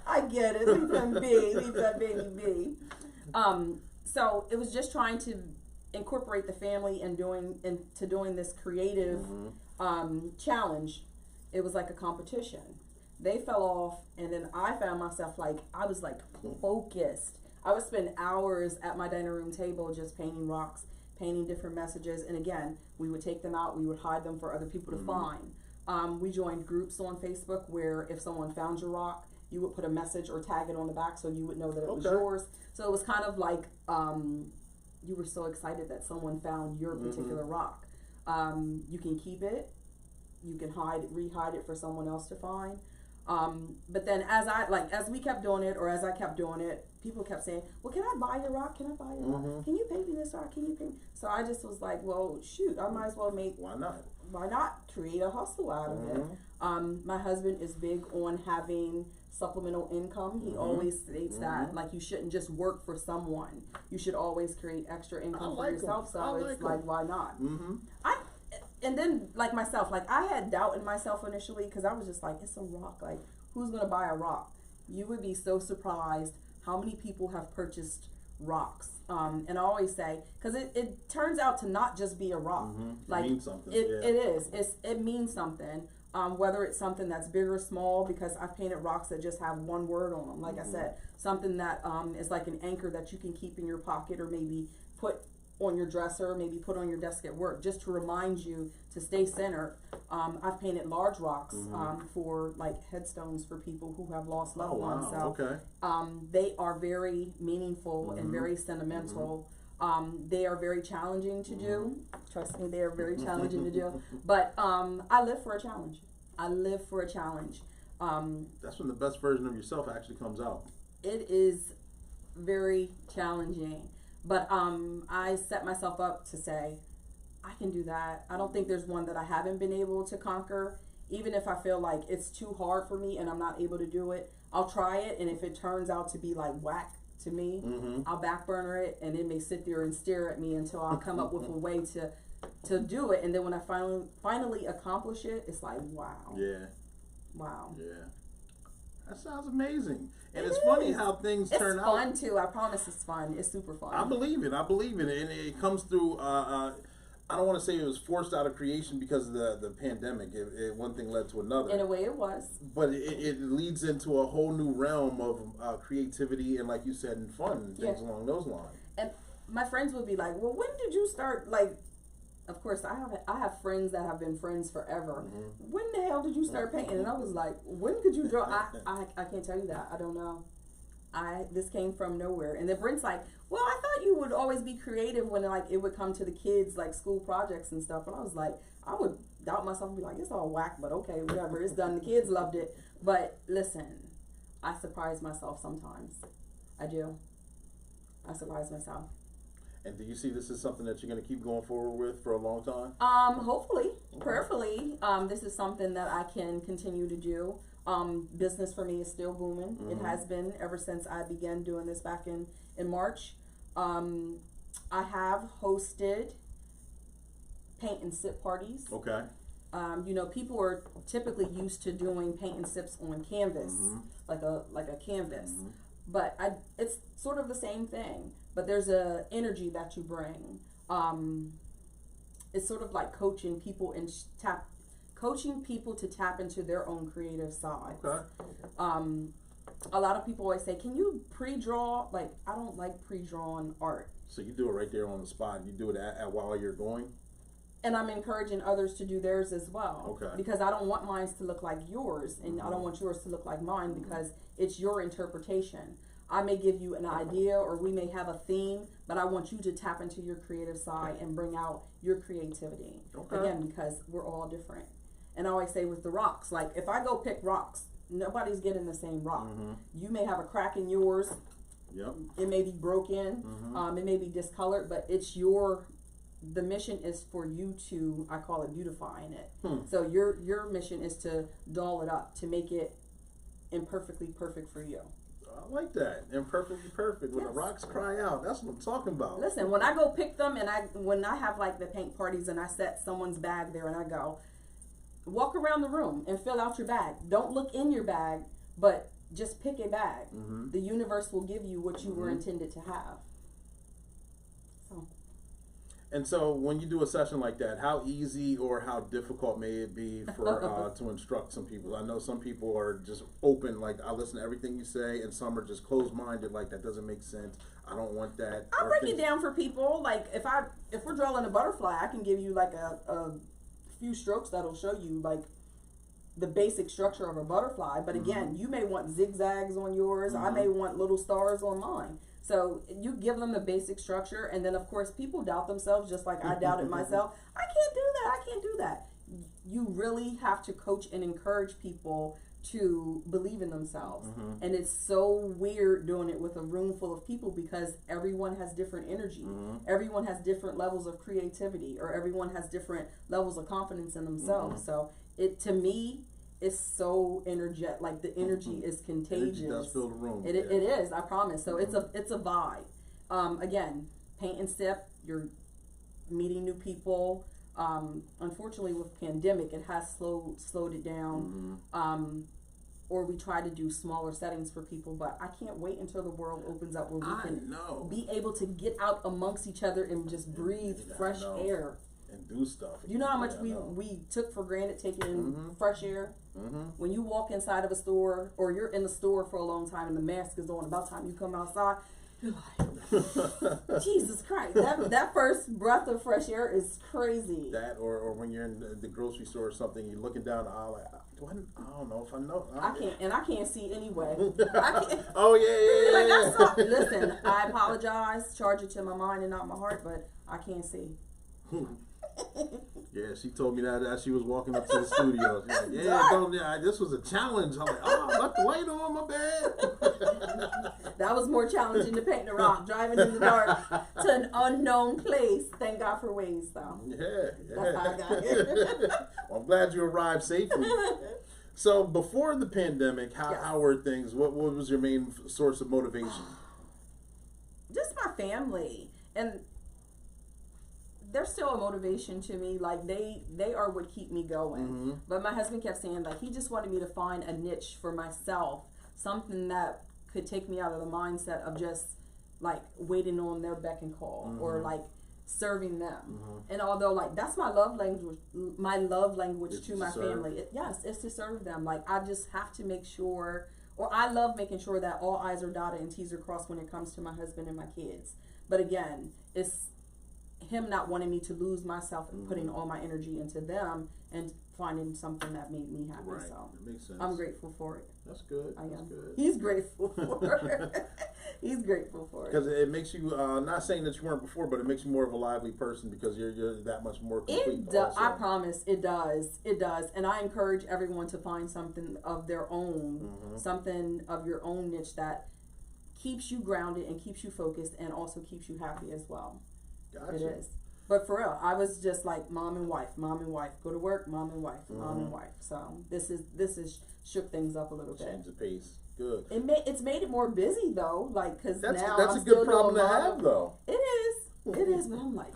[SPEAKER 3] I get it. Leave them be. Leave that baby be. So it was just trying to incorporate the family and doing this creative challenge. It was like a competition. They fell off, and then I found myself I was focused. I would spend hours at my dining room table just painting rocks, painting different messages, and again, we would take them out, we would hide them for other people to find. We joined groups on Facebook where if someone found your rock, you would put a message or tag it on the back so you would know that it was yours. So it was kind of like you were so excited that someone found your particular rock. You can keep it, you can re-hide it for someone else to find. But then as we kept doing it, or as I kept doing it, people kept saying, well, can I buy your rock? Can I buy your rock? Can you paint me this rock? Can you paint? So I just was like, well, shoot, I might as well why not create a hustle out of it? My husband is big on having supplemental income. He always states that, you shouldn't just work for someone. You should always create extra income for yourself. So it's why not? And then, myself, I had doubt in myself initially because I was just like, it's a rock. Who's going to buy a rock? You would be so surprised how many people have purchased rocks. And I always say, because it turns out to not just be a rock.
[SPEAKER 1] It means something.
[SPEAKER 3] It is. It means something. Whether it's something that's big or small, because I've painted rocks that just have one word on them. Like I said, something that is like an anchor that you can keep in your pocket or maybe put on your dresser, maybe put on your desk at work, just to remind you to stay centered. I've painted large rocks for headstones for people who have lost loved ones. So they are very meaningful and very sentimental. They are very challenging to do. Trust me, they are very challenging to do. But I live for a challenge.
[SPEAKER 1] That's when the best version of yourself actually comes out.
[SPEAKER 3] It is very challenging. But I set myself up to say, I can do that. I don't think there's one that I haven't been able to conquer. Even if I feel like it's too hard for me and I'm not able to do it, I'll try it. And if it turns out to be whack to me, I'll back burner it, and it may sit there and stare at me until I come up with a way to do it. And then when I finally accomplish it, it's like, wow.
[SPEAKER 1] Yeah.
[SPEAKER 3] Wow.
[SPEAKER 1] Yeah. That sounds amazing. And it's funny how things turn out.
[SPEAKER 3] It's fun too. I promise it's fun. It's super fun.
[SPEAKER 1] I believe it. And it comes through, I don't want to say it was forced out of creation because of the pandemic. One thing led to another.
[SPEAKER 3] In a way it was.
[SPEAKER 1] But it leads into a whole new realm of creativity and, like you said, and fun and things along those lines. And
[SPEAKER 3] my friends would be like, well, when did you start, of course, I have friends that have been friends forever. When the hell did you start painting? And I was like, when could you draw? I can't tell you that. I don't know. This came from nowhere. And then Brent's like, well, I thought you would always be creative when it would come to the kids, school projects and stuff. And I was like, I would doubt myself and be like, it's all whack, but okay, whatever, it's done. The kids loved it. But listen, I surprise myself sometimes. I do. I surprise myself.
[SPEAKER 1] And do you see this as something that you're going to keep going forward with for a long time?
[SPEAKER 3] Hopefully, prayerfully. This is something that I can continue to do. Business for me is still booming. It has been ever since I began doing this back in March. I have hosted paint and sip parties.
[SPEAKER 1] Okay.
[SPEAKER 3] People are typically used to doing paint and sips on canvas, like a canvas. But it's sort of the same thing, but there's a energy that you bring. It's sort of like coaching people to tap into their own creative side.
[SPEAKER 1] Okay.
[SPEAKER 3] A lot of people always say, can you pre-draw? I don't like pre-drawn art.
[SPEAKER 1] So you do it right there on the spot. You do it while you're going?
[SPEAKER 3] And I'm encouraging others to do theirs as well.
[SPEAKER 1] Okay.
[SPEAKER 3] Because I don't want mine to look like yours, and I don't want yours to look like mine, because it's your interpretation. I may give you an idea, or we may have a theme, but I want you to tap into your creative side and bring out your creativity.
[SPEAKER 1] Okay.
[SPEAKER 3] Again, because we're all different. And I always say with the rocks, if I go pick rocks, nobody's getting the same rock. You may have a crack in yours.
[SPEAKER 1] Yep.
[SPEAKER 3] It may be broken. It may be discolored, but it's your the mission is for you to, I call it beautifying it. So your mission is to doll it up, to make it imperfectly perfect for you.
[SPEAKER 1] I like that. Imperfectly perfect. When the rocks cry out. That's what I'm talking about.
[SPEAKER 3] Listen, when I go pick them and when I have like the paint parties and I set someone's bag there and I go, walk around the room and fill out your bag. Don't look in your bag, but just pick a bag. The universe will give you what you were intended to have.
[SPEAKER 1] And so when you do a session like that, how easy or how difficult may it be for to instruct some people? I know some people are just open, like I listen to everything you say, and some are just closed-minded, like that doesn't make sense. I don't want that.
[SPEAKER 3] I'll break it down for people. Like if we're drawing a butterfly, I can give you like a few strokes that'll show you like the basic structure of a butterfly. But again, you may want zigzags on yours. I may want little stars on mine. So you give them the basic structure, and then of course people doubt themselves just like I doubted myself. I can't do that. I can't do that. You really have to coach and encourage people to believe in themselves. And it's so weird doing it with a room full of people because everyone has different energy. Everyone has different levels of creativity, or everyone has different levels of confidence in themselves. So it, to me, it's so energetic. Like the energy is contagious.
[SPEAKER 1] Energy does fill the room.
[SPEAKER 3] It is, I promise. So it's a vibe. Again, paint and sip. You're meeting new people. Unfortunately, with pandemic, it has slowed it down. Or we try to do smaller settings for people, but I can't wait until the world opens up where we can be able to get out amongst each other and just breathe fresh air.
[SPEAKER 1] And do stuff.
[SPEAKER 3] You know how much we took for granted taking in fresh air? When you walk inside of a store, or you're in the store for a long time and the mask is on, about time you come outside, you're like, Jesus Christ, that first breath of fresh air is crazy.
[SPEAKER 1] That, or when you're in the grocery store or something, you're looking down the aisle like, I don't know if I know.
[SPEAKER 3] I can't see anyway. I can't.
[SPEAKER 1] Oh yeah.
[SPEAKER 3] Listen, I apologize. Charge it to my mind and not my heart, but I can't see.
[SPEAKER 1] Yeah, she told me that as she was walking up to the studio. She's like, this was a challenge. I'm like, I left the light on, my bad.
[SPEAKER 3] That was more challenging to paint the rock, driving in the dark to an unknown place. Thank God for Waze, though.
[SPEAKER 1] Yeah.
[SPEAKER 3] That's how I got here.
[SPEAKER 1] Well, I'm glad you arrived safely. So before the pandemic, how were things? What was your main source of motivation?
[SPEAKER 3] Just my family. And they're still a motivation to me. Like they are what keep me going. But my husband kept saying, like, he just wanted me to find a niche for myself, something that could take me out of the mindset of just like waiting on their beck and call, or like serving them. And although like that's my love language to my family, it's to serve them. Like I just have to make sure, or I love making sure that all I's are dotted and T's are crossed when it comes to my husband and my kids. But again, it's him not wanting me to lose myself and putting all my energy into them and finding something that made me happy.
[SPEAKER 1] Right.
[SPEAKER 3] So
[SPEAKER 1] that makes sense.
[SPEAKER 3] I'm grateful for it.
[SPEAKER 1] That's good.
[SPEAKER 3] I am.
[SPEAKER 1] That's good.
[SPEAKER 3] He's grateful for it. He's grateful for it.
[SPEAKER 1] Because it makes you, not saying that you weren't before, but it makes you more of a lively person because you're that much more complete.
[SPEAKER 3] It does. I promise it does. It does. And I encourage everyone to find something of their own, something of your own niche that keeps you grounded and keeps you focused and also keeps you happy as well.
[SPEAKER 1] Gotcha.
[SPEAKER 3] It is. But for real, I was just like mom and wife, go to work, mom and wife, mom and wife. So this is shook things up a little bit.
[SPEAKER 1] Change the pace. Good.
[SPEAKER 3] It's made it more busy though, like because now
[SPEAKER 1] that's
[SPEAKER 3] I'm
[SPEAKER 1] a good
[SPEAKER 3] still
[SPEAKER 1] problem
[SPEAKER 3] doing
[SPEAKER 1] to have though.
[SPEAKER 3] It is, but I'm like,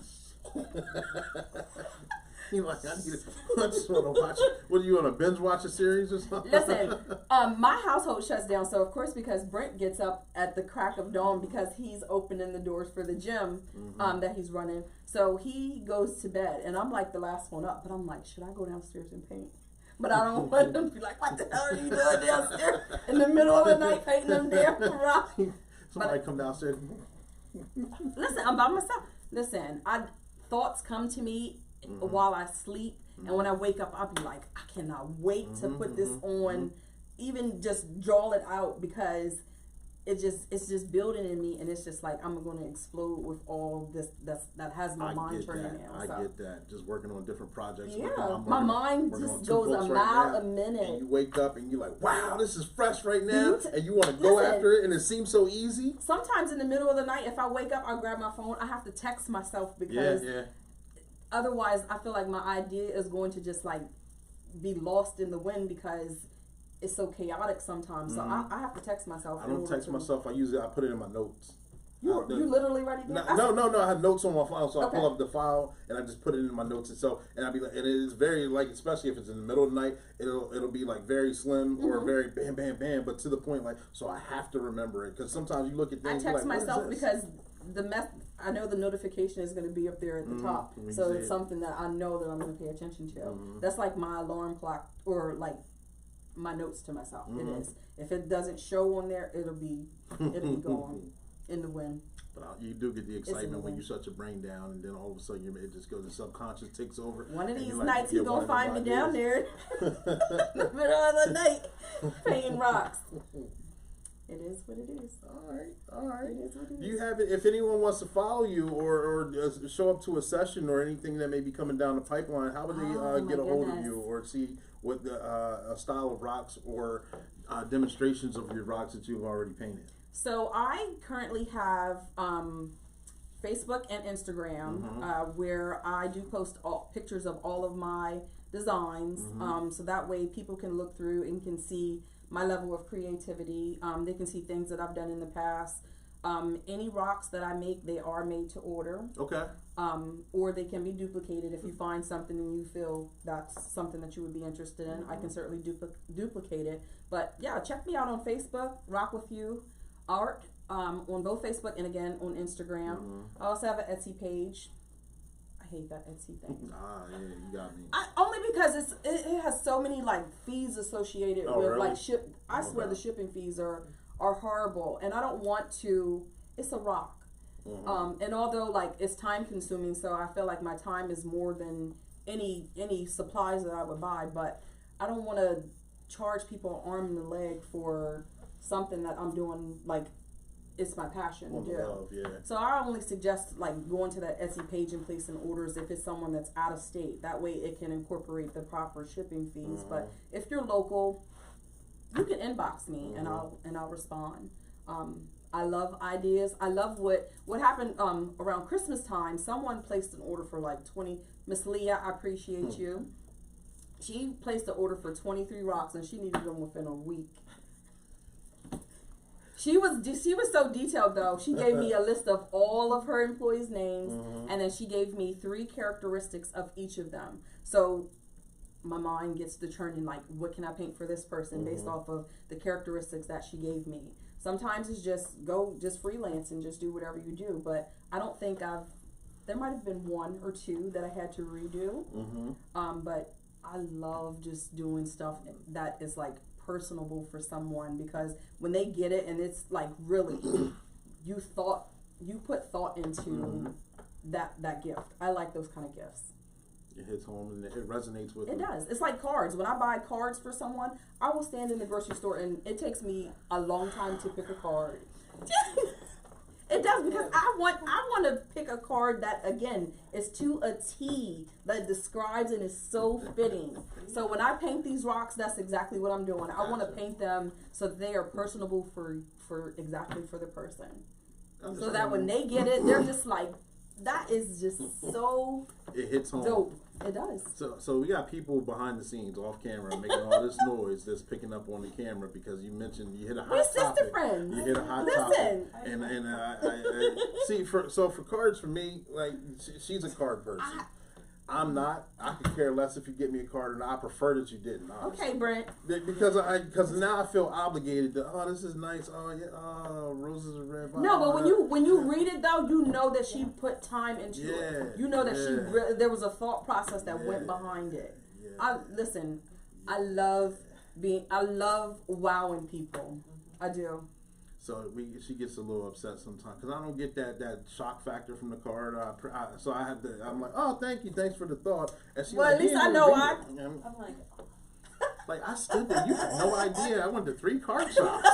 [SPEAKER 1] You're like, I just want to watch. What are you on a binge watch a series or something?
[SPEAKER 3] listen, my household shuts down. So of course, because Brent gets up at the crack of dawn because he's opening the doors for the gym that he's running. So he goes to bed, and I'm like the last one up. But I'm like, should I go downstairs and paint? But I don't want them to be like, what the hell are you doing downstairs in the middle of the night painting them damn rocks?
[SPEAKER 1] Somebody come downstairs.
[SPEAKER 3] Listen, I'm by myself. Listen, thoughts come to me while I sleep, and when I wake up, I'll be like, I cannot wait to put this on, even just draw it out, because it's just building in me, and it's just like I'm going to explode with all this that has my mind turning now.
[SPEAKER 1] I get that. Just working on different projects.
[SPEAKER 3] Yeah, my mind just goes a mile a minute.
[SPEAKER 1] And you wake up and you're like, wow, this is fresh right now, and you want to go after it, and it seems so easy.
[SPEAKER 3] Sometimes in the middle of the night, if I wake up, I grab my phone. I have to text myself because otherwise I feel like my idea is going to just like be lost in the wind because it's so chaotic sometimes. So I have to text myself.
[SPEAKER 1] I don't text myself. I put it in my notes.
[SPEAKER 3] You literally write it down?
[SPEAKER 1] No. I have notes on my file, so I
[SPEAKER 3] Okay.
[SPEAKER 1] pull up the file and I just put it in my notes itself. And I be like, and it's very like, especially if it's in the middle of the night, it'll be like very slim or very bam, bam, bam, but to the point like, so I have to remember it because sometimes you look at things.
[SPEAKER 3] I text
[SPEAKER 1] like,
[SPEAKER 3] myself because I know the notification is going to be up there at the top, so it's something that I know that I'm going to pay attention to. That's like my alarm clock or like my notes to myself. It is. If it doesn't show on there, it'll be gone in the wind.
[SPEAKER 1] But you do get the excitement when you shut your brain down, and then all of a sudden it just goes, the subconscious takes over.
[SPEAKER 3] One of these nights he's gonna find me down there in the middle of the night painting rocks. It is what it is.
[SPEAKER 1] All right.
[SPEAKER 3] It is what it is.
[SPEAKER 1] Do you have it? If anyone wants to follow you or show up to a session or anything that may be coming down the pipeline, how would they get a hold of you or see what the a style of rocks or demonstrations of your rocks that you've already painted?
[SPEAKER 3] So I currently have Facebook and Instagram where I do post pictures of all of my designs. So that way people can look through and can see my level of creativity. They can see things that I've done in the past. Any rocks that I make, they are made to order.
[SPEAKER 1] Okay.
[SPEAKER 3] Or they can be duplicated. If you find something and you feel that's something that you would be interested in, I can certainly duplicate it. But yeah, check me out on Facebook, Rockwithyouart, on both Facebook and again on Instagram. I also have an Etsy page. I hate that Etsy thing.
[SPEAKER 1] Yeah, you got me.
[SPEAKER 3] Only because it has so many like fees associated with
[SPEAKER 1] really?
[SPEAKER 3] like ship. I swear the shipping fees are horrible, and I don't want to. It's a rock, and although like it's time consuming, so I feel like my time is more than any supplies that I would buy. But I don't want to charge people an arm and a leg for something that I'm doing like. It's my passion to do.
[SPEAKER 1] Love, yeah.
[SPEAKER 3] So I only suggest like going to that Etsy page and placing orders if it's someone that's out of state. That way it can incorporate the proper shipping fees. But if you're local, you can inbox me and I'll respond. I love ideas. I love what happened around Christmas time. Someone placed an order for like 20. Miss Leah, I appreciate you. She placed an order for 23 rocks and she needed them within a week. She was so detailed though. She gave me a list of all of her employees' names, and then she gave me 3 characteristics of each of them. So my mind gets to churning like, what can I paint for this person based off of the characteristics that she gave me. Sometimes it's just freelance and just do whatever you do. But I don't think there might have been 1 or 2 that I had to redo. But I love just doing stuff that is like personable for someone, because when they get it and it's like really you put thought into that gift. I like those kind of gifts.
[SPEAKER 1] It hits home and it resonates with
[SPEAKER 3] it.
[SPEAKER 1] them.
[SPEAKER 3] Does. It's like cards. When I buy cards for someone, I will stand in the grocery store and it takes me a long time to pick a card. It does, because I want to pick a card that again is to a T, that describes and is so fitting. So when I paint these rocks, that's exactly what I'm doing. I want to paint them so they are personable for exactly for the person. So that when they get it, they're just like, that is just so
[SPEAKER 1] it hits home.
[SPEAKER 3] dope. It does.
[SPEAKER 1] So we got people behind the scenes, off camera, making all this noise that's picking up on the camera because you mentioned you hit a hot topic.
[SPEAKER 3] We're sister friends.
[SPEAKER 1] You hit a hot topic. And I see for cards for me, like she's a card person. I'm not. I could care less if you get me a card or not. I prefer that you didn't. Honestly.
[SPEAKER 3] Okay, Brent.
[SPEAKER 1] Because now I feel obligated to. Oh, this is nice. Oh yeah. Oh, roses are red.
[SPEAKER 3] No, but when you read it though, you know that she put time into it. You know that there was a thought process that went behind it. Yeah. I love wowing people. I do.
[SPEAKER 1] So she gets a little upset sometimes because I don't get that shock factor from the card. So I have to. I'm like, oh, thank you, thanks for the thought. And she
[SPEAKER 3] at least I know I.
[SPEAKER 1] I'm like I stood there. You had no idea. I went to 3 card shops.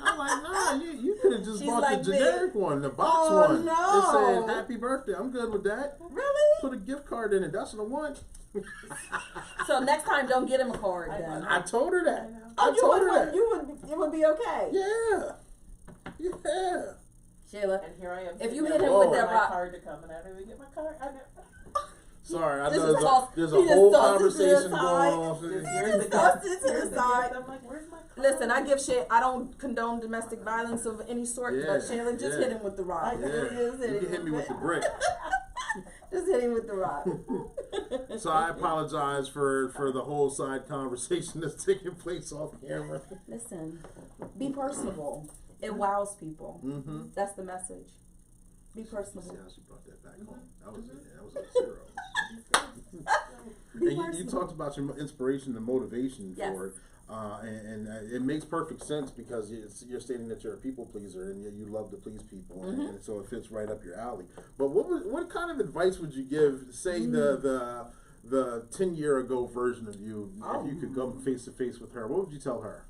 [SPEAKER 1] I'm like, nah, you could have just bought the generic one, the box one.
[SPEAKER 3] No.
[SPEAKER 1] It said happy birthday. I'm good with that.
[SPEAKER 3] Really?
[SPEAKER 1] Put a gift card in it. That's what I want.
[SPEAKER 3] So next time, don't get him a card. Then
[SPEAKER 1] I told her that.
[SPEAKER 3] It would be okay.
[SPEAKER 1] Yeah. Yeah.
[SPEAKER 3] Sheila,
[SPEAKER 4] and here I am.
[SPEAKER 3] If you hit him with that rock
[SPEAKER 4] card to come, and I don't even get my card.
[SPEAKER 1] Sorry, I
[SPEAKER 3] This
[SPEAKER 1] know
[SPEAKER 3] is tossed-
[SPEAKER 1] there's
[SPEAKER 3] he
[SPEAKER 1] a
[SPEAKER 3] just
[SPEAKER 1] whole
[SPEAKER 3] tossed it to the
[SPEAKER 1] conversation
[SPEAKER 3] side.
[SPEAKER 1] going on.
[SPEAKER 2] Here's the
[SPEAKER 3] Tossed
[SPEAKER 2] gift.
[SPEAKER 3] it to the
[SPEAKER 2] Here's the
[SPEAKER 3] side.
[SPEAKER 2] gift. I'm like, where's my card?
[SPEAKER 3] Listen, I give shit. I don't condone domestic violence of any sort,
[SPEAKER 1] Yeah,
[SPEAKER 3] but Shayla, just
[SPEAKER 1] yeah.
[SPEAKER 3] hit him with the rock.
[SPEAKER 1] Yeah,
[SPEAKER 3] Just
[SPEAKER 1] you can hit me with the brick.
[SPEAKER 3] Just hit him with the rock.
[SPEAKER 1] So I apologize for the whole side conversation that's taking place off camera.
[SPEAKER 3] Listen, be personable. It wows people.
[SPEAKER 1] Mm-hmm.
[SPEAKER 3] That's the message. Be
[SPEAKER 1] See
[SPEAKER 3] personable.
[SPEAKER 1] how she brought that back home. That was a zero.
[SPEAKER 3] Be
[SPEAKER 1] And you
[SPEAKER 3] personable.
[SPEAKER 1] talked about your inspiration and motivation
[SPEAKER 3] Yes.
[SPEAKER 1] for it, and it makes perfect sense because you're stating that you're a people pleaser and you love to please people, and so it fits right up your alley. But what kind of advice would you give, say the 10-year ago version of you, if you could come face to face with her? What would you tell her?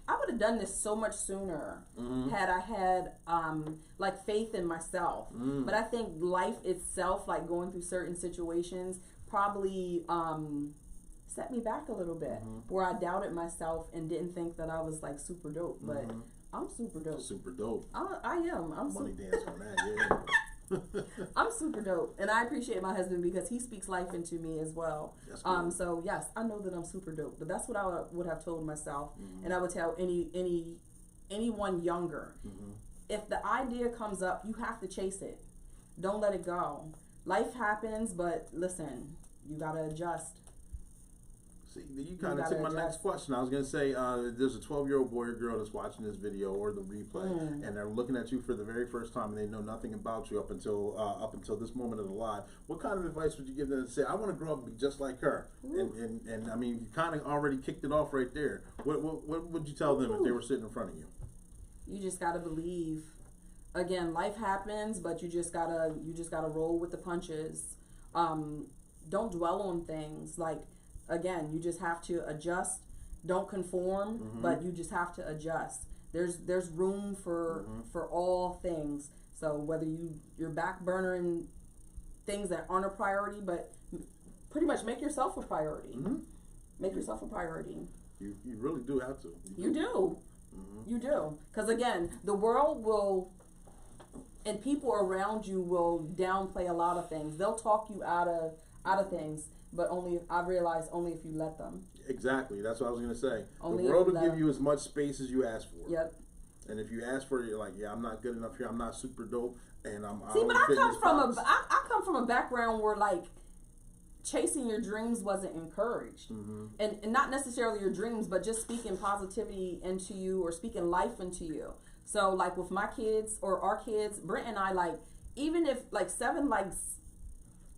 [SPEAKER 3] I would have done this so much sooner had I had like faith in myself. But I think life itself, like going through certain situations, probably set me back a little bit, where I doubted myself and didn't think that I was like super dope. But I'm super dope.
[SPEAKER 1] Super dope.
[SPEAKER 3] I am. I'm
[SPEAKER 1] Money
[SPEAKER 3] super.
[SPEAKER 1] dance on that, yeah.
[SPEAKER 3] I'm super dope, and I appreciate my husband because he speaks life into me as well.
[SPEAKER 1] That's good.
[SPEAKER 3] So yes, I know that I'm super dope, but that's what I would have told myself, and I would tell anyone younger. If the idea comes up, you have to chase it. Don't let it go. Life happens, but listen, you gotta adjust.
[SPEAKER 1] See, you kind of
[SPEAKER 3] gotta
[SPEAKER 1] took my next
[SPEAKER 3] adjust.
[SPEAKER 1] question. I was going to say, there's a 12-year-old boy or girl that's watching this video or the replay, and they're looking at you for the very first time, and they know nothing about you up until this moment of their life. What kind of advice would you give them to say, I want to grow up and be just like her? And I mean, you kind of already kicked it off right there. What would you tell them if they were sitting in front of you?
[SPEAKER 3] You just gotta believe. Again, life happens, but you just gotta roll with the punches. Don't dwell on things. Like, again, you just have to adjust. Don't conform, but you just have to adjust. There's room for all things. So whether you're back burnering things that aren't a priority, but pretty much make yourself a priority. Make yourself a priority.
[SPEAKER 1] You really do have to.
[SPEAKER 3] You do. You do. Because again, the world will, and people around you will downplay a lot of things. They'll talk you out of things, but I realize only if you let them.
[SPEAKER 1] Exactly. That's what I was going to say.
[SPEAKER 3] Only
[SPEAKER 1] the
[SPEAKER 3] if
[SPEAKER 1] world
[SPEAKER 3] you
[SPEAKER 1] will
[SPEAKER 3] let
[SPEAKER 1] give you as much space as you ask for.
[SPEAKER 3] Yep.
[SPEAKER 1] And if you ask for it, you're like, yeah, I'm not good enough here. I'm not super dope, and I'm.
[SPEAKER 3] See, but I
[SPEAKER 1] fit in
[SPEAKER 3] come
[SPEAKER 1] this
[SPEAKER 3] from
[SPEAKER 1] box.
[SPEAKER 3] I come from a background where like chasing your dreams wasn't encouraged, and not necessarily your dreams, but just speaking positivity into you or speaking life into you. So like with my kids or our kids, Brent and I, like, even if like Seven likes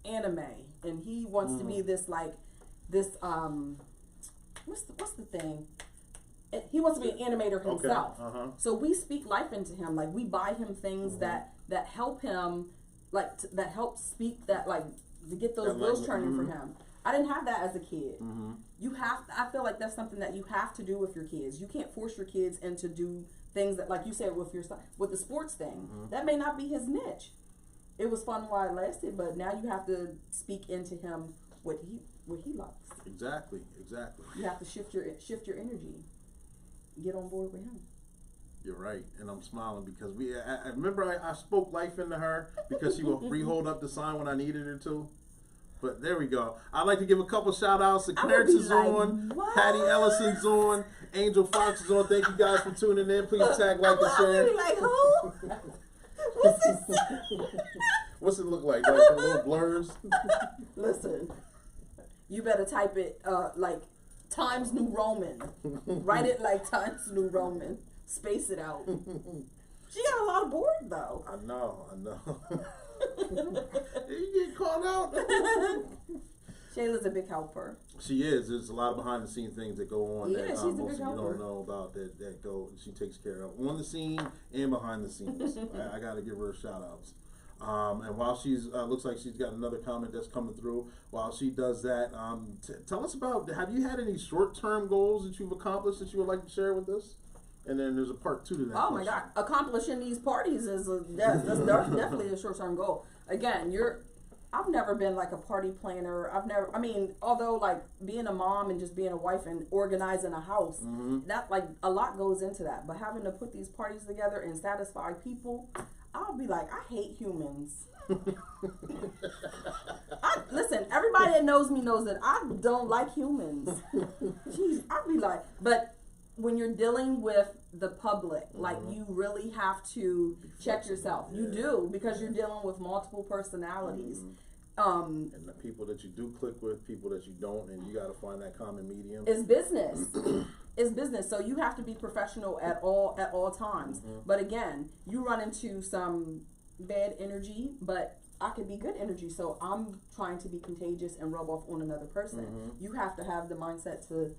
[SPEAKER 3] anime and he wants to be this what's the thing? He wants to be an animator himself.
[SPEAKER 1] Okay.
[SPEAKER 3] So we speak life into him. Like we buy him things that help him, like that help speak that, like, to get those wheels turning for him. I didn't have that as a kid. You have. I feel like that's something that you have to do with your kids. You can't force your kids into do things that, like you said, with your son, with the sports thing. That may not be his niche. It was fun while it lasted, but now you have to speak into him what he loves.
[SPEAKER 1] Exactly.
[SPEAKER 3] You have to shift your energy. Get on board with him.
[SPEAKER 1] You're right, and I'm smiling because I remember I spoke life into her because she will re-hold up the sign when I needed her to. But there we go. I'd like to give a couple shout outs to Clarence is on,
[SPEAKER 3] what?
[SPEAKER 1] Patty Ellison's on, Angel Fox is on. Thank you guys for tuning in. Please tag, like, and
[SPEAKER 3] I'm
[SPEAKER 1] share.
[SPEAKER 3] gonna be like, who? What's this?
[SPEAKER 1] What's it look like? Like the little blurs?
[SPEAKER 3] Listen, you better type it like Times New Roman. Write it like Times New Roman. Space it out. She got a lot of board though.
[SPEAKER 1] I know. You get called out.
[SPEAKER 3] Shayla's a big helper.
[SPEAKER 1] She is. There's a lot of behind the scenes things that go on
[SPEAKER 3] Yeah,
[SPEAKER 1] that
[SPEAKER 3] she's a
[SPEAKER 1] most
[SPEAKER 3] big
[SPEAKER 1] of you
[SPEAKER 3] helper.
[SPEAKER 1] don't know about that go. She takes care of on the scene and behind the scenes. I got to give her shout outs. And while she's looks like she's got another comment that's coming through. While she does that, tell us about. Have you had any short-term goals that you've accomplished that you would like to share with us? And then there's a part 2 to that.
[SPEAKER 3] Oh my God, accomplishing these parties is that's definitely a short-term goal. Again, I've never been like a party planner. Although like being a mom and just being a wife and organizing a house, that, like, a lot goes into that. But having to put these parties together and satisfy people, I'll be like, I hate humans. Listen, everybody that knows me knows that I don't like humans. Jeez, I'd be like, but when you're dealing with the public, like you really have to check yourself. You do, because you're dealing with multiple personalities.
[SPEAKER 1] And the people that you do click with, people that you don't, and you got to find that common medium.
[SPEAKER 3] It's business. It's business. So you have to be professional at all times. But again, you run into some bad energy, but I can be good energy. So I'm trying to be contagious and rub off on another person. You have to have the mindset to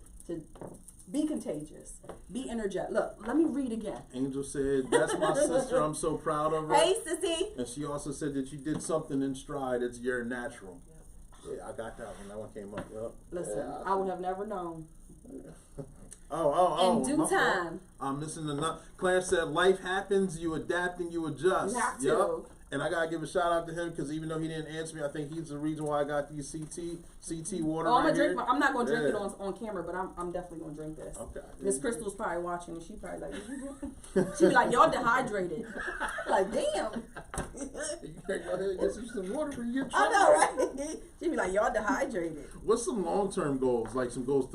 [SPEAKER 3] be contagious, be energetic. Look, let me read again.
[SPEAKER 1] Angel said, "That's my sister. I'm so proud of her."
[SPEAKER 3] Hey, sissy.
[SPEAKER 1] And she also said that you did something in stride. It's your natural. Yeah, I got that one. That one came up. Yep.
[SPEAKER 3] Listen, I would have never known.
[SPEAKER 1] Oh.
[SPEAKER 3] In due time.
[SPEAKER 1] I'm missing the nut. Clarence said, "Life happens. You adapt and you adjust."
[SPEAKER 3] You have to.
[SPEAKER 1] Yep. And I gotta give a shout out to him because even though he didn't answer me, I think he's the reason why I got these CT water.
[SPEAKER 3] Oh, I'm
[SPEAKER 1] right
[SPEAKER 3] gonna drink.
[SPEAKER 1] here.
[SPEAKER 3] I'm not gonna drink it on camera, but I'm definitely gonna drink this.
[SPEAKER 1] Okay.
[SPEAKER 3] Miss Crystal's probably watching, and she probably like, "Is you drinking?" She be like, "Y'all dehydrated." Like, damn.
[SPEAKER 1] You gotta go ahead and get some water for your
[SPEAKER 3] I know, right? She be like, "Y'all dehydrated."
[SPEAKER 1] What's some long-term goals? Like some goals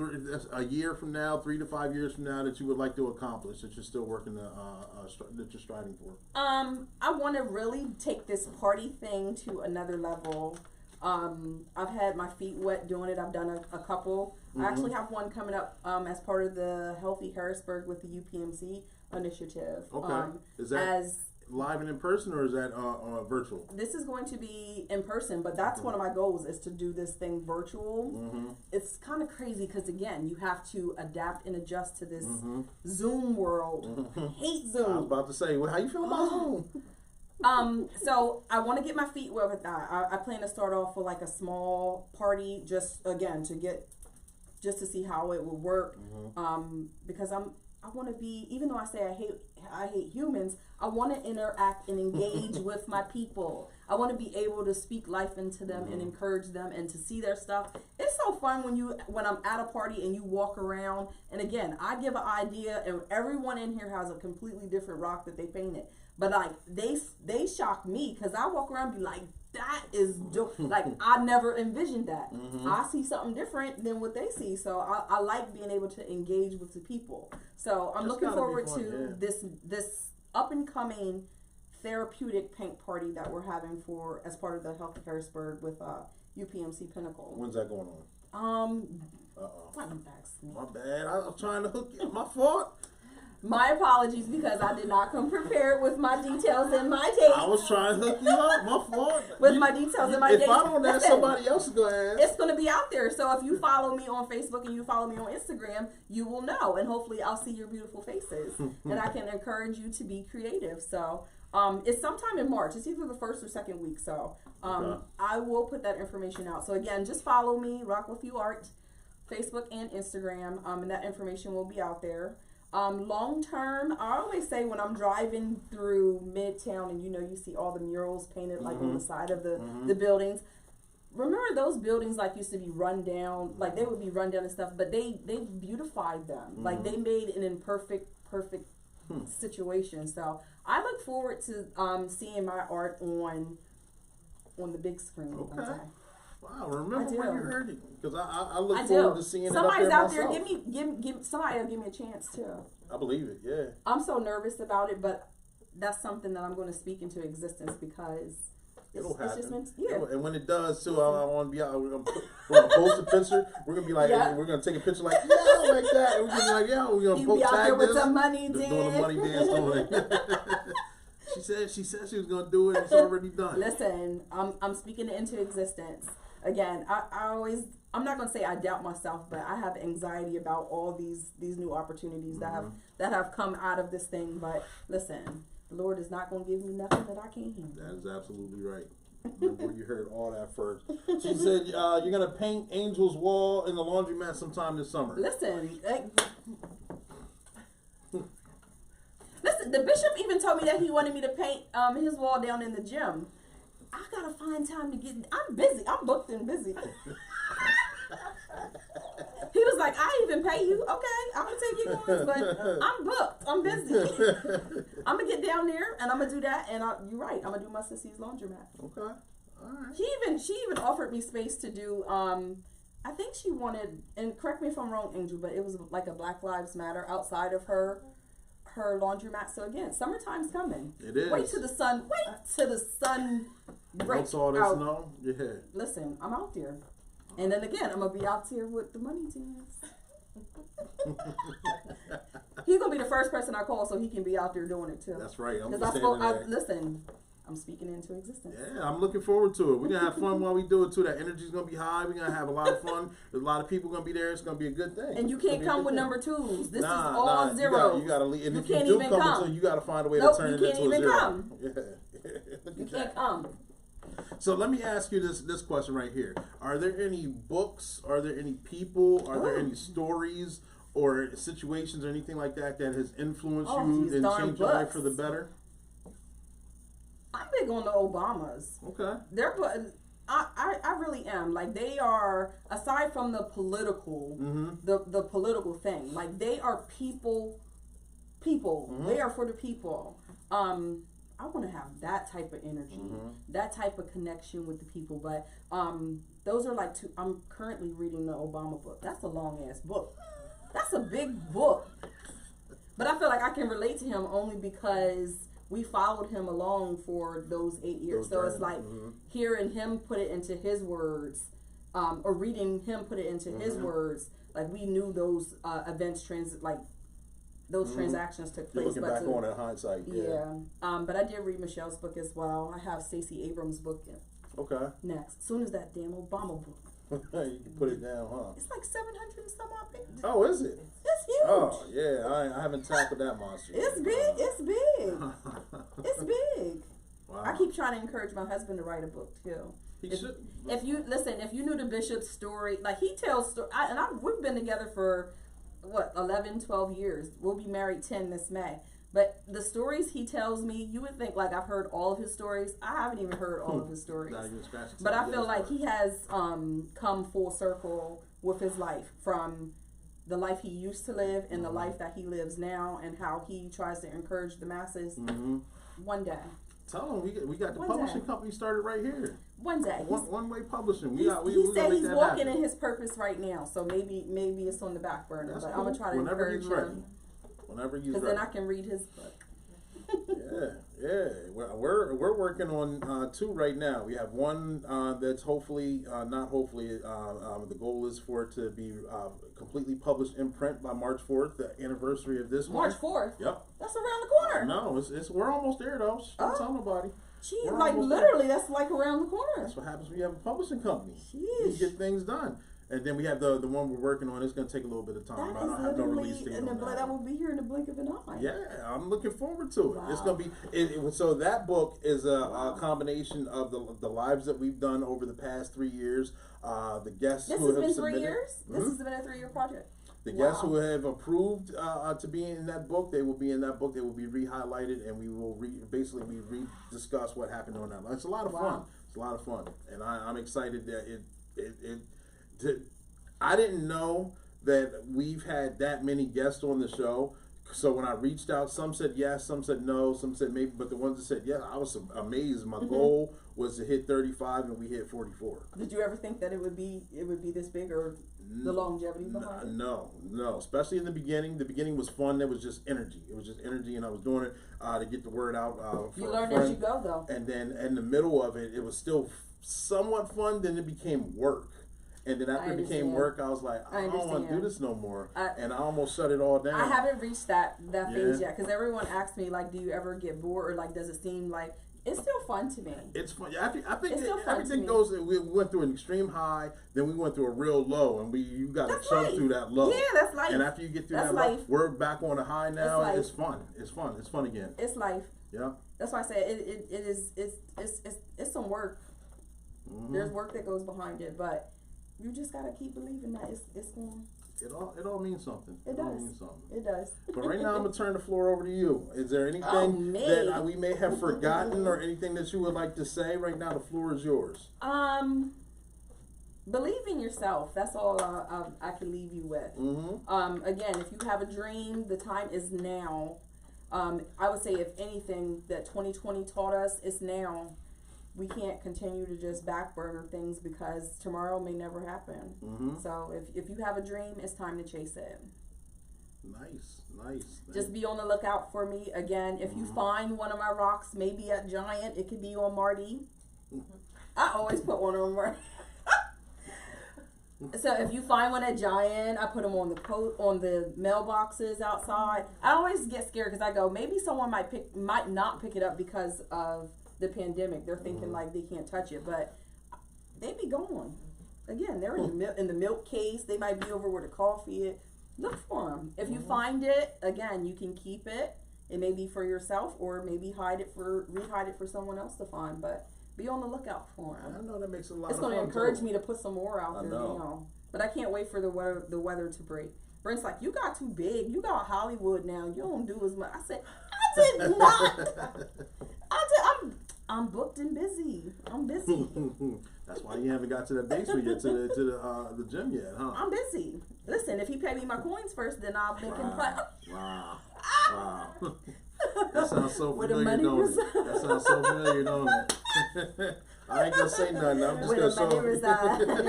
[SPEAKER 1] a year from now, 3 to 5 years from now that you would like to accomplish that you're still working that you're striving for?
[SPEAKER 3] I want to really take this party thing to another level. I've had my feet wet doing it. I've done a couple. I actually have one coming up as part of the Healthy Harrisburg with the UPMC initiative.
[SPEAKER 1] Okay. Is that live and in person, or is that virtual?
[SPEAKER 3] This is going to be in person, but that's one of my goals, is to do this thing virtual. It's kind of crazy because, again, you have to adapt and adjust to this Zoom world. I hate Zoom.
[SPEAKER 1] I was about to say, well, how you feel about Zoom?
[SPEAKER 3] So I want to get my feet wet with that. I plan to start off with like a small party, just to see how it will work. Because I want to be, even though I say I hate humans, I want to interact and engage with my people. I want to be able to speak life into them and encourage them and to see their stuff. It's so fun when I'm at a party and you walk around, and again, I give an idea and everyone in here has a completely different rock that they painted. But like they shock me because I walk around and be like, that is dope. Like, I never envisioned that. I see something different than what they see. So I like being able to engage with the people. So I'm looking forward to this up and coming therapeutic paint party that we're having as part of the Healthy Harrisburg with UPMC Pinnacle.
[SPEAKER 1] When's that going
[SPEAKER 3] on? Why you ask me?
[SPEAKER 1] My bad. I was trying to hook you. My fault.
[SPEAKER 3] My apologies, because I did not come prepared with my details and my dates.
[SPEAKER 1] I was trying to hook you up. My fault.
[SPEAKER 3] With my details and my dates.
[SPEAKER 1] If I don't ask, somebody else is going to ask.
[SPEAKER 3] It's going to be out there. So if you follow me on Facebook and you follow me on Instagram, you will know. And hopefully I'll see your beautiful faces. And I can encourage you to be creative. So it's sometime in March. It's either the first or second week. So I will put that information out. So again, just follow me, Rockwithyouart, Facebook and Instagram. And that information will be out there. Long term, I always say when I'm driving through Midtown and you see all the murals painted like on the side of the buildings. Remember those buildings like used to be run down, like they would be run down and stuff, but they beautified them. Like they made an imperfect, perfect situation. So I look forward to seeing my art on the big screen.
[SPEAKER 1] Okay. Wow, remember where you heard it? Because I look
[SPEAKER 3] I
[SPEAKER 1] forward
[SPEAKER 3] do.
[SPEAKER 1] to seeing
[SPEAKER 3] Somebody's
[SPEAKER 1] it up
[SPEAKER 3] out
[SPEAKER 1] there
[SPEAKER 3] there.
[SPEAKER 1] myself.
[SPEAKER 3] Give somebody will give me a chance too.
[SPEAKER 1] I believe it. Yeah.
[SPEAKER 3] I'm so nervous about it, but that's something that I'm going to speak into existence because
[SPEAKER 1] It'll happen.
[SPEAKER 3] It's just meant to,
[SPEAKER 1] And when it does too, I want to be out. We're gonna post a picture. We're gonna be like, we're gonna take a picture like that. And we're gonna be like, we're gonna
[SPEAKER 3] be out there with
[SPEAKER 1] this.
[SPEAKER 3] the money dance.
[SPEAKER 1] Doing the money dance. Doing it. She said she was gonna do it. It's already done.
[SPEAKER 3] Listen, I'm speaking it into existence. Again, I'm not gonna say I doubt myself, but I have anxiety about all these new opportunities that have come out of this thing. But listen, the Lord is not gonna give me nothing that I can't handle.
[SPEAKER 1] That is absolutely right. Remember, you heard all that first. She said you're gonna paint Angel's wall in the laundromat sometime this summer.
[SPEAKER 3] Listen, the bishop even told me that he wanted me to paint his wall down in the gym. I gotta find time to get. I'm busy. I'm booked and busy. He was like, I even pay you. Okay, I'm gonna take your coins, but I'm booked. I'm busy. I'm gonna get down there and I'm gonna do that. And you're right. I'm gonna do my sissy's laundromat.
[SPEAKER 1] Okay. All right.
[SPEAKER 3] She even offered me space to do. I think she wanted, and correct me if I'm wrong, Angel, but it was like a Black Lives Matter outside of her laundromat. So again, summertime's coming.
[SPEAKER 1] It is.
[SPEAKER 3] Wait till the sun breaks
[SPEAKER 1] Once all this
[SPEAKER 3] out.
[SPEAKER 1] snow, yeah.
[SPEAKER 3] Listen, I'm out there. And then again, I'm going to be out here with the money teams. He's going to be the first person I call so he can be out there doing it too.
[SPEAKER 1] That's right.
[SPEAKER 3] Listen, I'm speaking into existence.
[SPEAKER 1] Yeah, I'm looking forward to it. We're going to have fun while we do it too. That energy's going to be high. We're going to have a lot of fun. There's a lot of people going to be there. It's going to be a good thing.
[SPEAKER 3] And you can't come with number twos. This is all
[SPEAKER 1] zero.
[SPEAKER 3] zeros.
[SPEAKER 1] You got to leave. And
[SPEAKER 3] you
[SPEAKER 1] if you
[SPEAKER 3] can't
[SPEAKER 1] do
[SPEAKER 3] even
[SPEAKER 1] come, you got to find a way to turn it into a zero.
[SPEAKER 3] You can't even come.
[SPEAKER 1] Yeah.
[SPEAKER 3] You can't come.
[SPEAKER 1] So let me ask you this question right here. Are there any books? Are there any people? Are there any stories or situations or anything like that that has influenced you and changed your life for the better?
[SPEAKER 3] I'm big on the Obamas.
[SPEAKER 1] Okay.
[SPEAKER 3] I really am. Like, they are, aside from the political, the political thing, like, they are people. They are for the people. I want to have that type of energy, that type of connection with the people. But those are like two. I'm currently reading the Obama book. That's a long ass book. That's a big book. But I feel like I can relate to him only because we followed him along for those 8 years. So it's like hearing him put it into his words, or reading him put it into his words. Like, we knew those events those transactions took place.
[SPEAKER 1] You're looking back on it in hindsight.
[SPEAKER 3] Yeah. But I did read Michelle's book as well. I have Stacey Abrams' book
[SPEAKER 1] Okay.
[SPEAKER 3] next. As soon as that damn Obama book.
[SPEAKER 1] You can put it down, huh?
[SPEAKER 3] It's like 700 and some odd pages.
[SPEAKER 1] Oh, is it?
[SPEAKER 3] It's huge.
[SPEAKER 1] Oh, yeah. I haven't tackled that monster.
[SPEAKER 3] It's big. It's big. It's big.
[SPEAKER 1] Wow.
[SPEAKER 3] I keep trying to encourage my husband to write a book too.
[SPEAKER 1] He should.
[SPEAKER 3] If you knew the Bishop's story, like, he tells we've been together for 11, 12 years. We'll be married 10 this May. But the stories he tells me, you would think like I've heard all of his stories. I haven't even heard all of his stories.
[SPEAKER 1] Not even scratching.
[SPEAKER 3] But I feel like he has come full circle with his life, from the life he used to live and the life that he lives now, and how he tries to encourage the masses. One day.
[SPEAKER 1] Tell him we got the publishing company started right here.
[SPEAKER 3] One day.
[SPEAKER 1] One way publishing.
[SPEAKER 3] He said he's walking in his purpose right now, so maybe it's on the back burner.
[SPEAKER 1] That's
[SPEAKER 3] but
[SPEAKER 1] cool.
[SPEAKER 3] I'm gonna try to encourage him.
[SPEAKER 1] Whenever he's ready.
[SPEAKER 3] Because then I can read his book.
[SPEAKER 1] Yeah. We're working on two right now. We have one that's hopefully, not hopefully, the goal is for it to be completely published in print by March 4th, the anniversary of this one.
[SPEAKER 3] March 4th?
[SPEAKER 1] Yep.
[SPEAKER 3] That's around the corner.
[SPEAKER 1] No, we're almost there though. Don't tell nobody.
[SPEAKER 3] Jeez, like literally, that's like around the corner.
[SPEAKER 1] That's what happens when you have a publishing company.
[SPEAKER 3] Jeez.
[SPEAKER 1] You get things done. And then we have the one we're working on. It's going to take a little bit of time. I don't have no release date on that.
[SPEAKER 3] That will be here in the blink of an eye.
[SPEAKER 1] Yeah, I'm looking forward to it.
[SPEAKER 3] Wow.
[SPEAKER 1] It's going to be so that book is a combination of the lives that we've done over the past 3 years. The guests
[SPEAKER 3] This
[SPEAKER 1] who
[SPEAKER 3] has
[SPEAKER 1] have
[SPEAKER 3] been
[SPEAKER 1] submitted.
[SPEAKER 3] 3 years. This has been a 3-year project.
[SPEAKER 1] The guests who have approved to be in that book, they will be in that book. They will be re-highlighted, and we will basically discuss what happened on that. It's a lot of fun. It's a lot of fun, and I'm excited that I didn't know that we've had that many guests on the show. So when I reached out, some said yes, some said no, some said maybe, but the ones that said yes, I was amazed. My goal was to hit 35, and we hit 44.
[SPEAKER 3] Did you ever think that it would be this big, or the longevity behind it?
[SPEAKER 1] No. Especially in the beginning. The beginning was fun. There was just energy. It was just energy, and I was doing it to get the word out.
[SPEAKER 3] You learn as you go, though.
[SPEAKER 1] And then in the middle of it, it was still somewhat fun. Then it became work. And then after it became work, I was like, I don't want to do this no more. And I almost shut it all down.
[SPEAKER 3] I haven't reached that phase yet, because everyone asks me, like, do you ever get bored, or like, does it seem like it's still fun to me? It's fun. I think
[SPEAKER 1] everything goes. We went through an extreme high, then we went through a real low, and you got to chug through that low.
[SPEAKER 3] Yeah, that's life.
[SPEAKER 1] And after you get through that low, we're back on a high now. It's fun. It's fun again.
[SPEAKER 3] It's life.
[SPEAKER 1] Yeah.
[SPEAKER 3] That's why I say it's some work. There's work that goes behind it, but you just gotta keep believing that it's going.
[SPEAKER 1] It all means something.
[SPEAKER 3] It does.
[SPEAKER 1] All means something.
[SPEAKER 3] It does.
[SPEAKER 1] But right now, I'm gonna turn the floor over to you. Is there anything that we may have forgotten, or anything that you would like to say? Right now, the floor is yours.
[SPEAKER 3] believe in yourself. That's all I can leave you with. Again, if you have a dream, the time is now. I would say, if anything, that 2020 taught us, it's now. We can't continue to just back burner things because tomorrow may never happen. So if you have a dream, it's time to chase it.
[SPEAKER 1] Nice.
[SPEAKER 3] Just be on the lookout for me. Again, if you find one of my rocks, maybe at Giant, it could be on Marty. I always put one on Marty. So if you find one at Giant, I put them on the mailboxes outside. I always get scared because I go, maybe someone might not pick it up because of the pandemic. They're thinking like they can't touch it, but they be gone. Again, they're in the milk case. They might be over where the coffee is. Look for them. If you find it, again, you can keep it. It may be for yourself, or maybe rehide it for someone else to find. But be on the lookout for them.
[SPEAKER 1] I know that makes a lot.
[SPEAKER 3] It's going to encourage me to put some more out there. But I can't wait for the weather to break. Brent's like, you got too big. You got Hollywood now. You don't do as much. I said, I did not. I'm booked and busy. I'm busy.
[SPEAKER 1] That's why you haven't got to the basement yet, to the gym yet, huh?
[SPEAKER 3] I'm busy. Listen, if he pay me my coins first, then I'll make him play.
[SPEAKER 1] Wow. That sounds so familiar, don't it? That sounds so familiar, don't it? I ain't gonna say nothing. I'm just gonna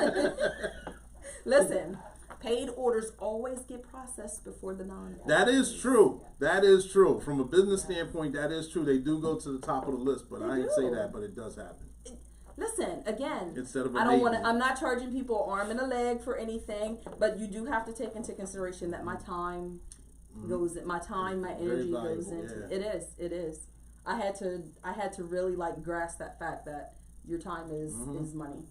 [SPEAKER 1] show.
[SPEAKER 3] Listen, paid orders always get processed before the non-paid.
[SPEAKER 1] That is true. That is true. From a business standpoint, that is true. They do go to the top of the list, but I ain't say that, but it does happen.
[SPEAKER 3] Listen, again,
[SPEAKER 1] instead of
[SPEAKER 3] I'm not charging people arm and a leg for anything, but you do have to take into consideration that my time my energy goes into it is. I had to really like grasp that fact that your time is money.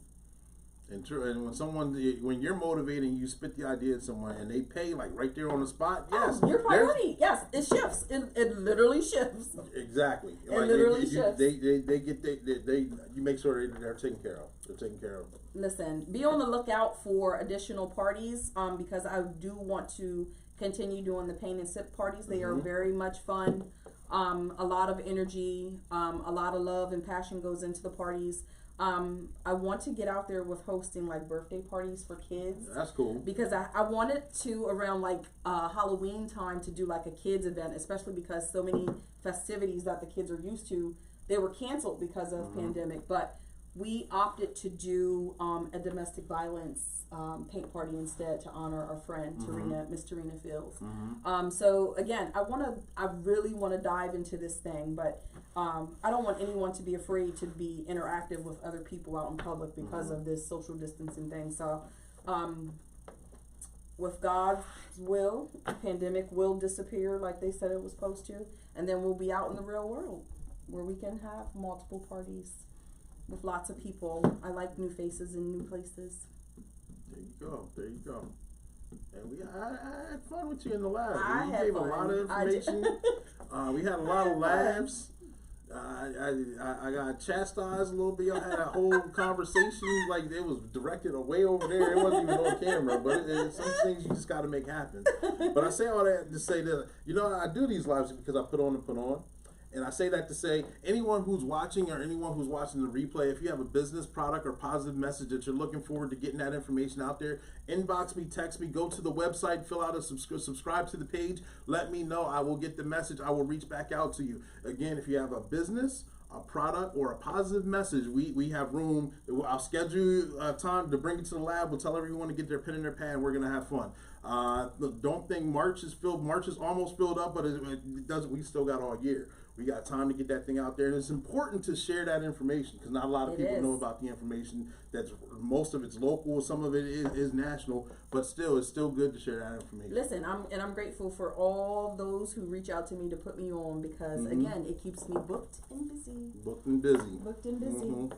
[SPEAKER 1] And true, and when you're motivating, you spit the idea at someone and they pay like right there on the spot. Yes,
[SPEAKER 3] your priority. Yes, it shifts. It literally shifts.
[SPEAKER 1] Exactly.
[SPEAKER 3] It literally shifts.
[SPEAKER 1] You make sure they're taken care of. They're taken care of.
[SPEAKER 3] Listen, be on the lookout for additional parties. Because I do want to continue doing the paint and sip parties. They are very much fun. A lot of energy, a lot of love and passion goes into the parties. I want to get out there with hosting like birthday parties for kids.
[SPEAKER 1] That's cool.
[SPEAKER 3] Because I wanted to around like Halloween time to do like a kids event, especially because so many festivities that the kids are used to, they were canceled because of pandemic. But we opted to do a domestic violence paint party instead to honor our friend Miss Tarina Fields. So again, I really want to dive into this thing, but I don't want anyone to be afraid to be interactive with other people out in public because of this social distancing thing. So with God's will, the pandemic will disappear like they said it was supposed to, and then we'll be out in the real world where we can have multiple parties with lots of people. I like new faces and new places.
[SPEAKER 1] There you go. And I had fun with you in the lab. You gave a lot of information. We had a lot of laughs. I got chastised a little bit. I had a whole conversation like it was directed way over there. It wasn't even on camera, but some things you just got to make happen. But I say all that to say that I do these lives because I put on. And I say that to say, anyone who's watching or anyone who's watching the replay, if you have a business, product, or positive message that you're looking forward to getting that information out there, inbox me, text me, go to the website, fill out a subscribe to the page, let me know. I will get the message. I will reach back out to you. Again, if you have a business, a product, or a positive message, we have room. I'll schedule time to bring it to the lab. We'll tell everyone to get their pen and their pad. We're going to have fun. Don't think March is filled. March is almost filled up, but it doesn't. We still got all year. We got time to get that thing out there, and it's important to share that information because not a lot of people know about the information. Most of it's local, some of it is national, but still, it's still good to share that information.
[SPEAKER 3] Listen, I'm grateful for all those who reach out to me to put me on because again, it keeps me booked and busy.
[SPEAKER 1] Booked and busy.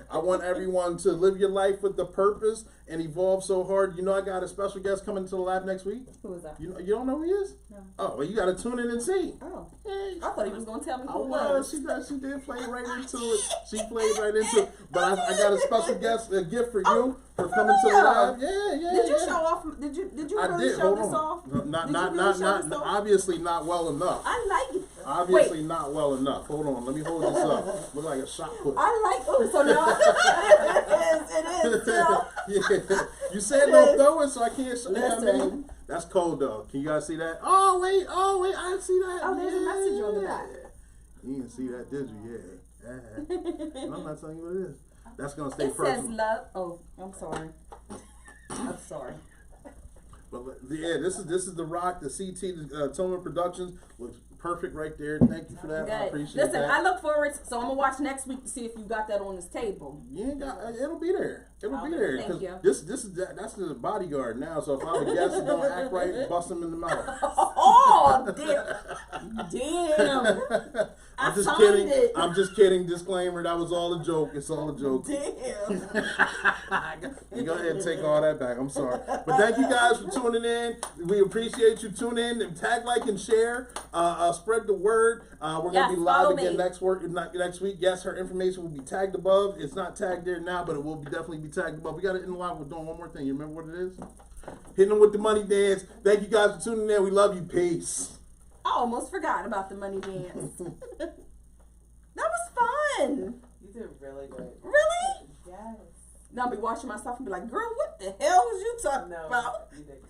[SPEAKER 1] I want everyone to live your life with the purpose and evolve so hard. I got a special guest coming to the lab next week.
[SPEAKER 3] Who is that?
[SPEAKER 1] You don't know who he is?
[SPEAKER 3] No.
[SPEAKER 1] Oh, well, you got to tune in and see.
[SPEAKER 3] Oh, hey. I thought he was going to tell me who it
[SPEAKER 1] was. She did play right into it. She played right into it. But I got a special guest, a gift for you for coming to the lab. Yeah.
[SPEAKER 3] Did you show off? Did you really show this off?
[SPEAKER 1] Not obviously not well enough.
[SPEAKER 3] I like it.
[SPEAKER 1] Obviously not well enough. Hold on, let me hold this up. Look like a shot put.
[SPEAKER 3] I like, oh, so now it is still.
[SPEAKER 1] Yeah. You said don't throw it, so I can't show you.
[SPEAKER 3] Listen.
[SPEAKER 1] That's cold though. Can you guys see that? Oh wait, I didn't see that.
[SPEAKER 3] Oh, there's a message on the back.
[SPEAKER 1] You didn't see that, did you? Yeah. I'm not telling you what it is. That's gonna stay
[SPEAKER 3] It
[SPEAKER 1] personal.
[SPEAKER 3] says love. Oh, I'm sorry. I'm sorry.
[SPEAKER 1] But yeah, this is the Rock, the CT, the Tillman Productions looks perfect right there. Thank you for that. I
[SPEAKER 3] Good.
[SPEAKER 1] appreciate
[SPEAKER 3] Listen,
[SPEAKER 1] that.
[SPEAKER 3] I look forward. So I'm gonna watch next week to see if you got that on this table.
[SPEAKER 1] You ain't got. It'll be there. It'll be there.
[SPEAKER 3] Thank you.
[SPEAKER 1] That's the bodyguard now. So if I have a guest that don't act right, bust him in the mouth.
[SPEAKER 3] Oh, damn!
[SPEAKER 1] I'm just
[SPEAKER 3] signed
[SPEAKER 1] kidding.
[SPEAKER 3] it.
[SPEAKER 1] I'm just kidding. Disclaimer: that was all a joke. It's all a joke.
[SPEAKER 3] Damn.
[SPEAKER 1] You go ahead and take all that back. I'm sorry. But thank you guys for tuning in. We appreciate you tuning in. And tag, like, and share. Spread the word. We're going to be live again next week. Yes, her information will be tagged above. It's not tagged there now, but it will definitely be tagged above. We got it in live. We're doing one more thing. You remember what it is? Hitting them with the money dance. Thank you guys for tuning in. We love you. Peace.
[SPEAKER 3] I almost forgot about the money dance. That was fun.
[SPEAKER 2] You did really good.
[SPEAKER 3] Really?
[SPEAKER 2] Yes.
[SPEAKER 3] Now I'll be watching myself and be like, girl, what the hell was you talking
[SPEAKER 2] No,
[SPEAKER 3] about?
[SPEAKER 2] you did good.